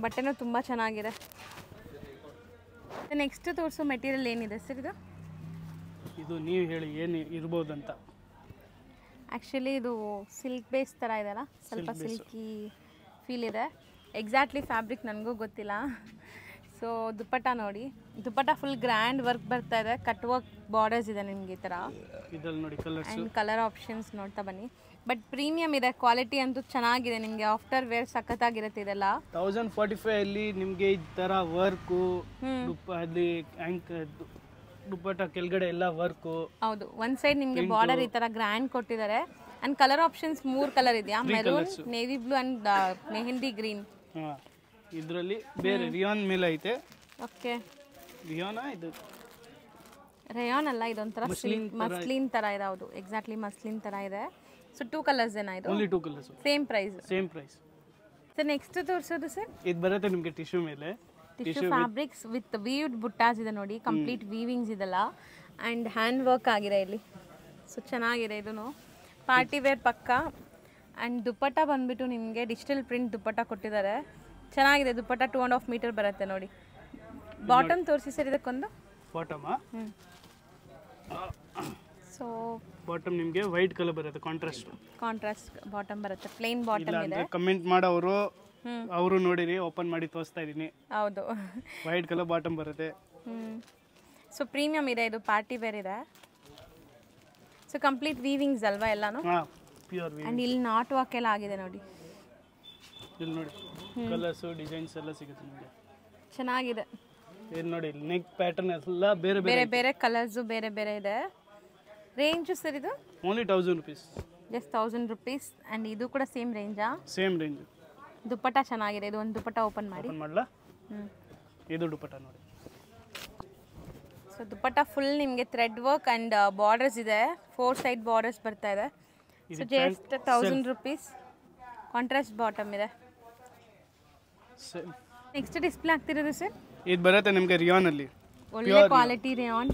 ಬಟ್ಟೆನೂ ತುಂಬ ಚೆನ್ನಾಗಿದೆ. ನೆಕ್ಸ್ಟ್ ತೋರಿಸೋ ಮೆಟೀರಿಯಲ್ ಏನಿದೆ ಸರ್ ಇದು? ಇದು ನೀವು ಹೇಳಿ ಏನು ಇರ್ಬೋದಂತ. ಆ್ಯಕ್ಚುಲಿ ಇದು ಸಿಲ್ಕ್ ಬೇಸ್ ಥರ ಇದೆಲ್ಲ, ಸ್ವಲ್ಪ ಸಿಲ್ಕಿ ಫೀಲ್ ಇದೆ. ಎಕ್ಸಾಕ್ಟ್ಲಿ ಫ್ಯಾಬ್ರಿಕ್ ನನಗೂ ಗೊತ್ತಿಲ್ಲ. ಸೊ ದುಪ್ಪಟ್ಟ ನೋಡಿ, ದುಪ್ಪಟ್ಟ ಫುಲ್ ಗ್ರ್ಯಾಂಡ್ ವರ್ಕ್ ಬರ್ತಾ ಇದೆ, ಕಟ್ ವರ್ಕ್ ಬಾರ್ಡರ್ಸ್ ಇದೆ ನಿಮಗೆ ಈ ಥರ. ಇದ್ರಲ್ಲಿ ನೋಡಿ ಕಲರ್ಸ್ ಆ್ಯಂಡ್ ಕಲರ್ ಆಪ್ಷನ್ಸ್ ನೋಡ್ತಾ ಬನ್ನಿ. ಬಟ್ ಪ್ರೀಮಿಯಮ್ ಇದೆ, ಕ್ವಾಲಿಟಿ ಅಂತೂ ಚೆನ್ನಾಗಿದೆ. ನಿಮಗೆ ಆಫ್ಟರ್ ವೇರ್ ಸಖತ್ತಾಗಿರುತ್ತೆ ಇದೆಲ್ಲ. 1045 ಅಲ್ಲಿ ನಿಮಗೆ ಈ ಥರ ವರ್ಕು ಅಲ್ಲಿ ದುಪ್ಪಟ್ಟ ಕೆಳಗಡೆ ಎಲ್ಲ ವರ್ಕು. ಹೌದು, ಒಂದು ಸೈಡ್ ನಿಮಗೆ ಬಾರ್ಡರ್ ಈ ಥರ ಗ್ರ್ಯಾಂಡ್ ಕೊಟ್ಟಿದ್ದಾರೆ. ಆ್ಯಂಡ್ ಕಲರ್ ಆಪ್ಷನ್ಸ್ 3 ಕಲರ್ ಇದೆಯಾ, maroon, navy blue and mehndi green. ಹಾಂ, ಇದರಲ್ಲಿ ಬೇರೆ ರಿಯಾನ್ ಮೇಲೆ ಐತೆ. ಓಕೆ, ರಿಯಾನಾ ಇದು? ರೇಯಾನ್ ಅಲ್ಲ, ಇದೊಂಥರ ಮಸ್ಲಿನ್ ಥರ ಇದೆ. ಹೌದು, ಎಕ್ಸಾಕ್ಟ್ಲಿ ಮಸ್ಲಿನ್ ಥರ ಇದೆ. ಸೊ 2 ಕಲರ್ಸ್ ಏನಾ ಇದು? Only 2 colours, same price. Same price. Sir next ತೋರಿಸೋದು ಸರ್? ಇದು ಬರುತ್ತೆ ನಿಮಗೆ ಟಿಶ್ಯೂ ಮೇಲೆ. Tissue fabrics with weaved buttas ಇದೆ ನೋಡಿ, ಕಂಪ್ಲೀಟ್ ವೀವಿಂಗ್ಸ್ ಇದೆಲ್ಲ ಆ್ಯಂಡ್ ಹ್ಯಾಂಡ್ ವರ್ಕ್ ಆಗಿದೆ ಇಲ್ಲಿ. ಸೊ ಚೆನ್ನಾಗಿದೆ, ಇದೂ ಪಾರ್ಟಿ ವೇರ್ ಪಕ್ಕ. ಆ್ಯಂಡ್ ದುಪ್ಪಟ್ಟ ಬಂದುಬಿಟ್ಟು ನಿಮಗೆ ಡಿಜಿಟಲ್ ಪ್ರಿಂಟ್ ದುಪ್ಪಟ್ಟ ಕೊಟ್ಟಿದ್ದಾರೆ. ಚೆನ್ನಾಗಿದೆ ದುಪ್ಪಟ್ಟ. 2.5 ಮೀಟರ್ ಬರುತ್ತೆ ನೋಡಿ. ಬಾಟಮ್ ತೋರಿಸಿ ಸರ್ ಇದಕ್ಕೊಂದು. ಬಾಟಮಾ? ಸೊ ಬಾಟಮ್ ನಿಮಗೆ ವೈಟ್ ಕಲರ್ ಬರುತ್ತೆ, ಕಾಂಟ್ರಾಸ್ಟ್ ಬಾಟಮ್ ಬರುತ್ತೆ. ಪ್ಲೇನ್ ಬಾಟಮ್ ಇದೆ. ಕಮೆಂಟ್ ಮಾಡೋರು ಅವರು ನೋಡಿರಿ, ಓಪನ್ ಮಾಡಿ ತೋರಿಸ್ತಾ ಇದ್ದೀನಿ. ಹೌದು, ವೈಟ್ ಕಲರ್ ಬಾಟಮ್ ಬರುತ್ತೆ. ಸೊ ಪ್ರೀಮಿಯಮ್ ಇದೆ, ಇದು ಪಾರ್ಟಿ ವೇರ್ ಇದೆ. ಸೊ ಕಂಪ್ಲೀಟ್ ವೀವಿಂಗ್ಸ್ ಅಲ್ವಾ ಎಲ್ಲಾನು? ಹಾಂ, ಪ್ಯೂರ್ ವೀವಿಂಗ್. ಆ್ಯಂಡ್ ಇಲ್ಲಿ ನಾಟ್ ವಾಕ್ ಎಲ್ಲ ಆಗಿದೆ ನೋಡಿ. ಇಲ್ಲಿ ನೋಡಿ ಕಲರ್ಸ್ ಡಿಸೈನ್ಸ್ ಎಲ್ಲ ಸಿಗುತ್ತೆ ನಿಮಗೆ. ಚೆನ್ನಾಗಿದೆ. ಇದು ನೋಡಿ ನೆಕ್ ಪ್ಯಾಟರ್ನ್ ಎಲ್ಲ ಬೇರೆ ಬೇರೆ ಬೇರೆ ಕಲರ್ಸು ಬೇರೆ ಬೇರೆ ಇದೆ. ರೇಂಜು ಸರ್ ಇದು? Only 1000 rupees. Just 1000 rupees. And ಇದು ಕೂಡ ಸೇಮ್ ರೇಂಜಾ? Same range. ದುಪ್ಪಟ್ಟ ಚೆನ್ನಾಗಿದೆ. ಇದು ಒಂದು ದುಪ್ಪಟ್ಟ ಓಪನ್ ಮಾಡಿ. ಓಪನ್ ಮಾಡಲಾ? ಇದು ದುಪ್ಪಟ್ಟ ನೋಡಿ. ಸೊ ದುಪ್ಪಟ್ಟ ಫುಲ್ ನಿಮಗೆ ಥ್ರೆಡ್ ವರ್ಕ್ ಆ್ಯಂಡ್ ಬಾರ್ಡರ್ಸ್ ಇದೆ. 4 ಸೈಡ್ ಬಾರ್ಡರ್ಸ್ ಬರ್ತಾ ಇದೆ. So just 1000 rupees. Contrast bottom ಇದೆ. ನೆಕ್ಸ್ಟ್ ಡಿಸ್ಪ್ಲೇ ಆಗ್ತಿರೋದು ಸರ್? ಇದು ಬರುತ್ತೆ ನಿಮಗೆ ರಿಯಾನ್ ಅಲ್ಲಿ. ಒಳ್ಳೆ ಕ್ವಾಲಿಟಿ ರಿಯಾನ್,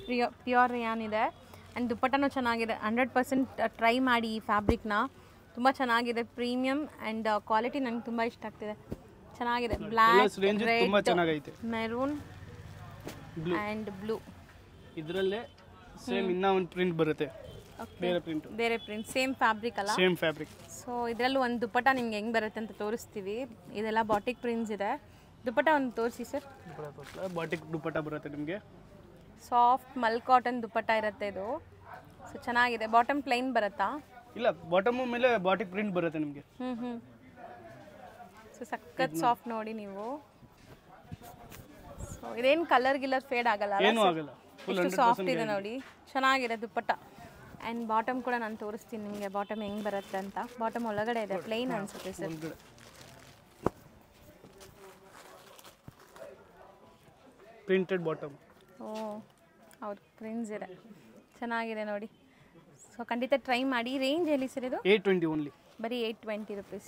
ಪ್ಯೂರ್ ರಿಯಾನ್ ಇದೆ. ಆ್ಯಂಡ್ ದುಪ್ಪಟ್ಟನೂ ಚೆನ್ನಾಗಿದೆ. 100% ಟ್ರೈ ಮಾಡಿ ಈ ಫ್ಯಾಬ್ರಿಕ್ನ. ತುಂಬ ಚೆನ್ನಾಗಿದೆ, ಪ್ರೀಮಿಯಮ್ ಆ್ಯಂಡ್ ಕ್ವಾಲಿಟಿ ನಂಗೆ ತುಂಬ ಇಷ್ಟ ಆಗ್ತಿದೆ. ಚೆನ್ನಾಗಿದೆ. Black, red, maroon and blue. ಇದರಲ್ಲೇ ಸೇಮ್ ಇನ್ನೂ ಒಂದು ಪ್ರಿಂಟ್ ಬರುತ್ತೆ, ಬೇರೆ ಪ್ರಿಂಟ್. ಸೇಮ್ ಫ್ಯಾಬ್ರಿಕ್ ಅಲ್ಲ? Same fabric. ಸೊ ಇದರಲ್ಲೂ ಒಂದು ದುಪ್ಪಟ್ಟ ನಿಮ್ಗೆ ಹೆಂಗೆ ಬರುತ್ತೆ ಅಂತ ತೋರಿಸ್ತೀವಿ. ಇದೆಲ್ಲ ಬಾಟಿಕ್ ಪ್ರಿಂಟ್ಸ್ ಇದೆ. ದುಪ್ಪಟ್ಟ ಒಂದು ತೋರಿಸಿ ಸರ್. ಬಾಟಿಕ್ ದುಪ್ಪಟ್ಟ ಬರುತ್ತೆ ನಿಮಗೆ. ಸಾಫ್ಟ್ ಮಲ್ ಕಾಟನ್ ದುಪ್ಪಟ್ಟ ಇರುತ್ತೆ ಇದು. ಸೊ ಚೆನ್ನಾಗಿದೆ. ಬಾಟಮ್ ಪ್ಲೈನ್ ಬರುತ್ತಾ? ಇಲ್ಲ, ಬಾಟಮ್ ಮೇಲೆ ಬಾಟಿಕ್ ಪ್ರಿಂಟ್ ಬರುತ್ತೆ ನಿಮಗೆ. ಸೊ ಸಖತ್ ಸಾಫ್ಟ್ ನೋಡಿ ನೀವು. ಸೊ ಇದೇನು ಕಲರ್ ಗಿಲ್ಲರ್ ಫೇಡ್ ಆಗಲ್ಲ? ಏನೂ ಆಗಲ್ಲ. ಎಷ್ಟು ಸಾಫ್ಟ್ ಇದೆ ನೋಡಿ, ಚೆನ್ನಾಗಿದೆ ದುಪ್ಪಟ್ಟ. ಆ್ಯಂಡ್ ಬಾಟಮ್ ಕೂಡ ನಾನು ತೋರಿಸ್ತೀನಿ ನಿಮಗೆ ಬಾಟಮ್ ಹೆಂಗೆ ಬರುತ್ತೆ ಅಂತ. ಬಾಟಮ್ ಒಳಗಡೆ ಇದೆ, ಪ್ಲೈನ್ ಅನಿಸುತ್ತೆ ಸರ್. Printed bottom. ಓ ಹೌದು, ಪ್ರಿಂಟ್ಸ್ ಇದೆ, ಚೆನ್ನಾಗಿದೆ ನೋಡಿ. ಸೊ ಖಂಡಿತ ಟ್ರೈ ಮಾಡಿ. ರೇಂಜ್ ಎಲ್ಲಿ ಸರ್ ಇದು? 820 ಓನ್ಲಿ. ಬರೀ 820 rupees.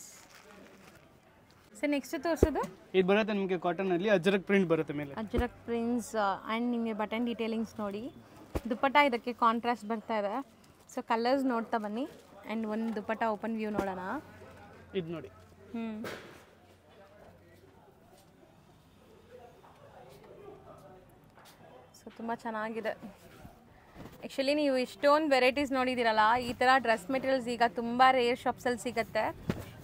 ಸರ್ ನೆಕ್ಸ್ಟ್ ತೋರಿಸೋದು? ಇದು ಬರುತ್ತೆ ನಿಮಗೆ ಕಾಟನಲ್ಲಿ ಅಜ್ರಕ್ ಪ್ರಿಂಟ್ ಬರುತ್ತೆ ಮೇಲೆ. ಅಜ್ರಕ್ ಪ್ರಿಂಟ್ಸ್ ಆ್ಯಂಡ್ ನಿಮಗೆ ಬಟನ್ ಡೀಟೇಲಿಂಗ್ಸ್ ನೋಡಿ. ದುಪ್ಪಟ್ಟ ಇದಕ್ಕೆ ಕಾಂಟ್ರಾಸ್ಟ್ ಬರ್ತಾ ಇದೆ. ಸೊ ಕಲರ್ಸ್ ನೋಡ್ತಾ ಬನ್ನಿ. ಆ್ಯಂಡ್ ಒಂದು ದುಪ್ಪಟ್ಟ ಓಪನ್ ವ್ಯೂ ನೋಡೋಣ. ಇದು ನೋಡಿ. ಸೊ ತುಂಬ ಚೆನ್ನಾಗಿದೆ. ಆ್ಯಕ್ಚುಲಿ ನೀವು ಇಷ್ಟೊಂದು ವೆರೈಟೀಸ್ ನೋಡಿದ್ದೀರಲ್ಲ, ಈ ಥರ ಡ್ರೆಸ್ ಮೆಟೀರಿಯಲ್ಸ್ ಈಗ ತುಂಬ ರೇರ್ ಶಾಪ್ಸಲ್ಲಿ ಸಿಗುತ್ತೆ.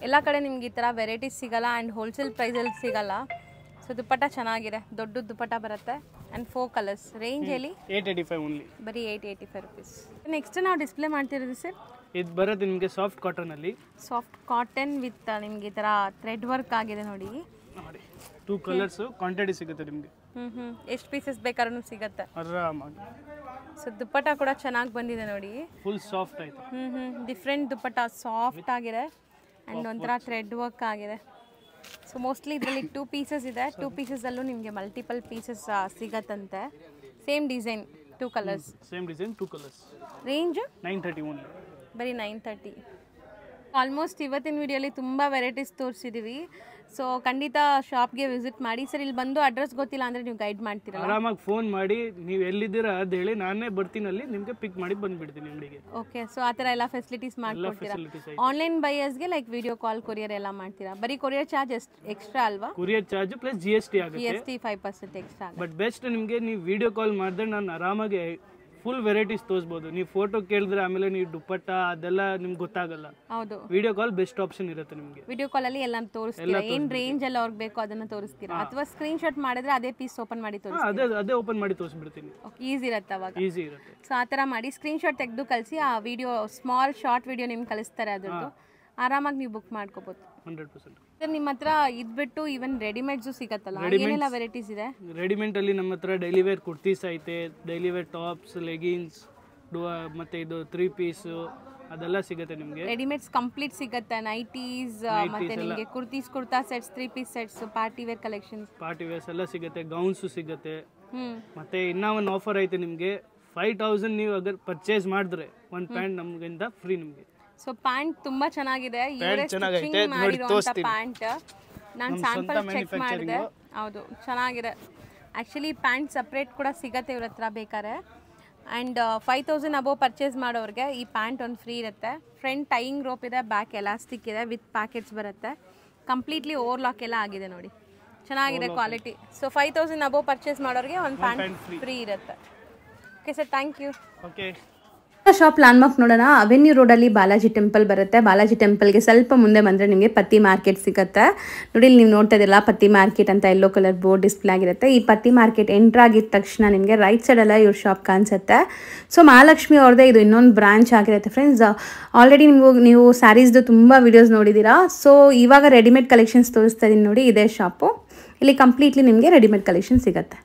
ಎಲ್ಲ ಕಡೆ ನಿಮ್ಗೆ ಈ ಥರ ವೆರೈಟೀಸ್ ಸಿಗೋಲ್ಲ ಆ್ಯಂಡ್ ಹೋಲ್ಸೇಲ್ ಪ್ರೈಸಲ್ಲಿ ಸಿಗೋಲ್ಲ. ಸೊ ದುಪ್ಪಟ್ಟ ಚೆನ್ನಾಗಿದೆ, ದೊಡ್ಡ ದುಪ್ಪಟ್ಟ ಬರುತ್ತೆ. And 4 colours. ರೇಂಜ್ ಎಲ್ಲಿ? 885 ಓನ್ಲಿ. ಬರೀ 885 rupees. ನೆಕ್ಸ್ಟ್ ನಾವು ಡಿಸ್ಪ್ಲೇ ಮಾಡ್ತಿರೋದು ಸರ್? ಇದು ಬರುತ್ತೆ ನಿಮಗೆ ಸಾಫ್ಟ್ ಕಾಟನಲ್ಲಿ. ಸಾಫ್ಟ್ ಕಾಟನ್ ವಿತ್ ನಿಮಗೆ ಈ ಥರ ಥ್ರೆಡ್ ವರ್ಕ್ ಆಗಿದೆ ನೋಡಿ. 2 ಕಲರ್ಸ್ ಕ್ವಾಂಟಿಟಿ ಸಿಗುತ್ತೆ ನಿಮಗೆ. ಎಷ್ಟು ಪೀಸಸ್ ಬೇಕಾದ್ರೂ ಸಿಗುತ್ತೆ ಆರಾಮಾಗಿ. ಸೊ ದುಪ್ಪಟ್ಟ ಕೂಡ ಚೆನ್ನಾಗಿ ಬಂದಿದೆ ನೋಡಿ. ಫುಲ್ ಸಾಫ್ಟ್ ಆಯಿತು. ಡಿಫ್ರೆಂಟ್ ದುಪ್ಪಟ್ಟ, ಸಾಫ್ಟ್ ಆಗಿದೆ ಆ್ಯಂಡ್ ಒಂಥರ ಥ್ರೆಡ್ ವರ್ಕ್ ಆಗಿದೆ. ಸೊ ಮೋಸ್ಟ್ಲಿ ಇದರಲ್ಲಿ 2 ಪೀಸಸ್ ಇದೆ. 2 ಪೀಸಸಲ್ಲೂ ನಿಮಗೆ ಮಲ್ಟಿಪಲ್ ಪೀಸಸ್ ಸಿಗತ್ತಂತೆ. Same design, 2 colours. Same design, 2 colours. Range 930 only. ಬರೀ 930. ಆಲ್ಮೋಸ್ಟ್ ಇವತ್ತಿನ ವಿಡಿಯೋಲಿ ತುಂಬ ವೆರೈಟೀಸ್ ತೋರಿಸಿದ್ದೀವಿ. ಸೊ ಖಂಡಿತ ಶಾಪ್ಗೆ ವಿಸಿಟ್ ಮಾಡಿ. ಸರ್ ಇಲ್ಲಿ ಬಂದು ಅಡ್ರೆಸ್ ಗೊತ್ತಿಲ್ಲ ಅಂದರೆ ನೀವು ಗೈಡ್ ಮಾಡ್ತೀರಾ? ಆರಾಮಾಗಿ ಫೋನ್ ಮಾಡಿ ನೀವು ಎಲ್ಲಿದ್ದೀರಾ ಅದು ಹೇಳಿ ನಾನೇ ಬರ್ತೀನಿ, ಅಲ್ಲಿ ನಿಮಗೆ ಪಿಕ್ ಮಾಡಿ ಬಂದುಬಿಡ್ತೀನಿ ಅಂಗಡಿಗೆ. ಓಕೆ, ಸೊ ಆ ಥರ ಎಲ್ಲ ಫೆಸಿಲಿಟೀಸ್ ಮಾಡ್ಕೊಡ್ತೀರಾ? ಆನ್ಲೈನ್ ಬೈಯರ್ಸ್ಗೆ ಲೈಕ್ ವಿಡಿಯೋ ಕಾಲ್ ಕೊರಿಯರ್ ಎಲ್ಲ ಮಾಡ್ತೀರಾ? ಬರೀ ಕೊರಿಯರ್ ಚಾರ್ಜ್ ಎಕ್ಸ್ಟ್ರಾ ಅಲ್ವಾ? ಕೊರಿಯರ್ ಚಾರ್ಜ್ ಪ್ಲಸ್ GST ಆಗುತ್ತೆ. GST 5% ಎಕ್ಸ್ಟ್ರಾ ಆಗುತ್ತೆ. ಬಟ್ ಬೆಸ್ಟ್ ನಿಮಗೆ ನೀವು ವಿಡಿಯೋ ಕಾಲ್ ಮಾಡಿದ್ರೆ ನಾನು ಆರಾಮಾಗಿ ಫುಲ್ ವೆರೈಟೀಸ್ ತೋರಿಸ್ಬೋದು. ನೀವು ಫೋಟೋ ಕೇಳಿದ್ರೆ ಆಮೇಲೆ ನೀವು ದುಪ್ಪಟ್ಟ ಅದೆಲ್ಲ ನಿಮ್ಗೆ ಗೊತ್ತಾಗಲ್ಲ. ಹೌದು, ವಿಡಿಯೋ ಕಾಲ್ ಬೆಸ್ಟ್ ಆಪ್ಷನ್ ಇರುತ್ತೆ ನಿಮಗೆ. ವಿಡಿಯೋ ಕಾಲ್ ಅಲ್ಲಿ ಎಲ್ಲ ತೋರಿಸ್ತೀರಾ? ಏನ್ ರೇಂಜ್ ಎಲ್ಲ ಅವ್ರಿಗೆ ಬೇಕೋ ಅದನ್ನ ತೋರಿಸ್ತೀರಾ ಅಥವಾ ಸ್ಕ್ರೀನ್ ಶಾಟ್ ಮಾಡಿದ್ರೆ ಅದೇ ಪೀಸ್ ಓಪನ್ ಮಾಡಿ ತೋರಿಸ್ತೀರಾ? ಅದೇ ಓಪನ್ ಮಾಡಿ ತೋರಿಸ್ಬಿಡ್ತೀನಿ. ಈಸಿ ಇರುತ್ತೆ ಅವಾಗ. ಈಸಿ ಇರುತ್ತೆ. ಸೊ ಆ ಥರ ಮಾಡಿ ಸ್ಕ್ರೀನ್ ಶಾಟ್ ತೆಗೆದು ಕಳಿಸಿ, ಆ ವಿಡಿಯೋ ಸ್ಮಾಲ್ ಶಾರ್ಟ್ ವಿಡಿಯೋ ನಿಮ್ಗೆ ಕಳಿಸ್ತಾರೆ, ಅದ್ರದ್ದು ಆರಾಮಾಗಿ ನೀವು ಬುಕ್ ಮಾಡ್ಕೋಬಹುದು. 100%. ಸರ್ ನಿಮ್ಮ ಹತ್ರ ಇದ್ಬಿಟ್ಟು ಈವನ್ ರೆಡಿಮೇಡ್ಸು ಸಿಗತ್ತಲ್ಲ, ಏನೆಲ್ಲ ವೆರೈಟೀಸ್ ಇದೆ? ರೆಡಿಮೇಡ್ ಅಲ್ಲಿ ನಮ್ಮ ಹತ್ರ ಡೈಲಿ ವೇರ್ ಕುರ್ತೀಸ್ ಐತೆ, ಡೈಲಿ ವೇರ್ ಟಾಪ್ಸ್, ಲೆಗಿನ್ಸ್, ಮತ್ತೆ ಇದು 3 ಪೀಸ್ ಅದೆಲ್ಲ ಸಿಗುತ್ತೆ ನಿಮಗೆ. ರೆಡಿಮೇಡ್ಸ್ ಕಂಪ್ಲೀಟ್ ಸಿಗುತ್ತೆ, ನೈಟೀಸ್ ಮತ್ತೆ ನಿಮಗೆ kurtis, kurta sets, 3 piece sets, party wear collections, party wears ಎಲ್ಲ ಸಿಗುತ್ತೆ, ಗೌನ್ಸ್ ಸಿಗುತ್ತೆ. ಮತ್ತೆ ಇನ್ನೂ ಒಂದು ಆಫರ್ ಐತೆ ನಿಮಗೆ, 5000 ನೀವು ಅಗರ್ ಪರ್ಚೇಸ್ ಮಾಡಿದ್ರೆ ಒಂದು ಪ್ಯಾಂಟ್ ನಮಗಿಂದ ಫ್ರೀ ನಿಮಗೆ. ಸೊ ಪ್ಯಾಂಟ್ ತುಂಬಾ ಚೆನ್ನಾಗಿದೆ, ಇವರೇ ಸ್ಟಿಚಿಂಗ್ ಮಾಡಿರುವಂತ ಪ್ಯಾಂಟ್. ನಾನು ಸ್ಯಾಂಪಲ್ ಚೆಕ್ ಮಾಡಿದೆ, ಹೌದು ಚೆನ್ನಾಗಿದೆ. ಆ್ಯಕ್ಚುಲಿ ಪ್ಯಾಂಟ್ ಸಪ್ರೇಟ್ ಕೂಡ ಸಿಗುತ್ತೆ ಇವ್ರ ಹತ್ರ ಬೇಕಾದ್ರೆ. ಆ್ಯಂಡ್ 5000 ಅಬೋವ್ ಪರ್ಚೇಸ್ ಮಾಡೋರಿಗೆ ಈ ಪ್ಯಾಂಟ್ ಒಂದು ಫ್ರೀ ಇರುತ್ತೆ. ಫ್ರಂಟ್ ಟೈಯಿಂಗ್ ರೋಪ್ ಇದೆ, ಬ್ಯಾಕ್ ಎಲಾಸ್ಟಿಕ್ ಇದೆ, ವಿತ್ ಪ್ಯಾಕೆಟ್ಸ್ ಬರುತ್ತೆ, ಕಂಪ್ಲೀಟ್ಲಿ ಓವರ್ಲಾಕ್ ಎಲ್ಲ ಆಗಿದೆ ನೋಡಿ, ಚೆನ್ನಾಗಿದೆ ಕ್ವಾಲಿಟಿ. ಸೊ 5000 ಅಬೋವ್ ಪರ್ಚೇಸ್ ಮಾಡೋರಿಗೆ ಒಂದು ಪ್ಯಾಂಟ್ ಫ್ರೀ ಇರುತ್ತೆ. Okay sir, thank you. Okay, shop landmark ನೋಡೋಣ. ಅವೆನ್ಯೂ ರೋಡಲ್ಲಿ ಬಾಲಾಜಿ ಟೆಂಪಲ್ ಬರುತ್ತೆ. ಬಾಲಾಜಿ ಟೆಂಪಲ್ಗೆ ಸ್ವಲ್ಪ ಮುಂದೆ ಬಂದರೆ ನಿಮಗೆ ಪತ್ತಿ ಮಾರ್ಕೆಟ್ ಸಿಗುತ್ತೆ ನೋಡಿ. ಇಲ್ಲಿ ನೀವು ನೋಡ್ತಾ ಇದ್ದೀರಲ್ಲ ಪತ್ತಿ ಮಾರ್ಕೆಟ್ ಅಂತ ಯೆಲ್ಲೋ ಕಲರ್ ಬೋರ್ಡ್ ಡಿಸ್ಪ್ಲೇ ಆಗಿರುತ್ತೆ. ಈ ಪತ್ತಿ ಮಾರ್ಕೆಟ್ ಎಂಟ್ರ್ ಆಗಿದ ತಕ್ಷಣ ನಿಮಗೆ ರೈಟ್ ಸೈಡಲ್ಲ ಇವ್ರ ಶಾಪ್ ಕಾಣಿಸುತ್ತೆ. ಸೊ ಮಹಾಲಕ್ಷ್ಮಿ ಅವ್ರದ್ದೇ ಇದು ಇನ್ನೊಂದು ಬ್ರಾಂಚ್ ಆಗಿರುತ್ತೆ ಫ್ರೆಂಡ್ಸ್. ಆಲ್ರೆಡಿ ನೀವು ಸ್ಯಾರೀಸ್ದು ತುಂಬ ವಿಡಿಯೋಸ್ ನೋಡಿದ್ದೀರಾ. ಸೊ ಇವಾಗ ರೆಡಿಮೇಡ್ ಕಲೆಕ್ಷನ್ಸ್ ತೋರಿಸ್ತಾ ಇದ್ದೀನಿ ನೋಡಿ, ಇದೇ ಶಾಪು. ಇಲ್ಲಿ ಕಂಪ್ಲೀಟ್ಲಿ ನಿಮಗೆ ರೆಡಿಮೇಡ್ ಕಲೆಕ್ಷನ್ ಸಿಗುತ್ತೆ.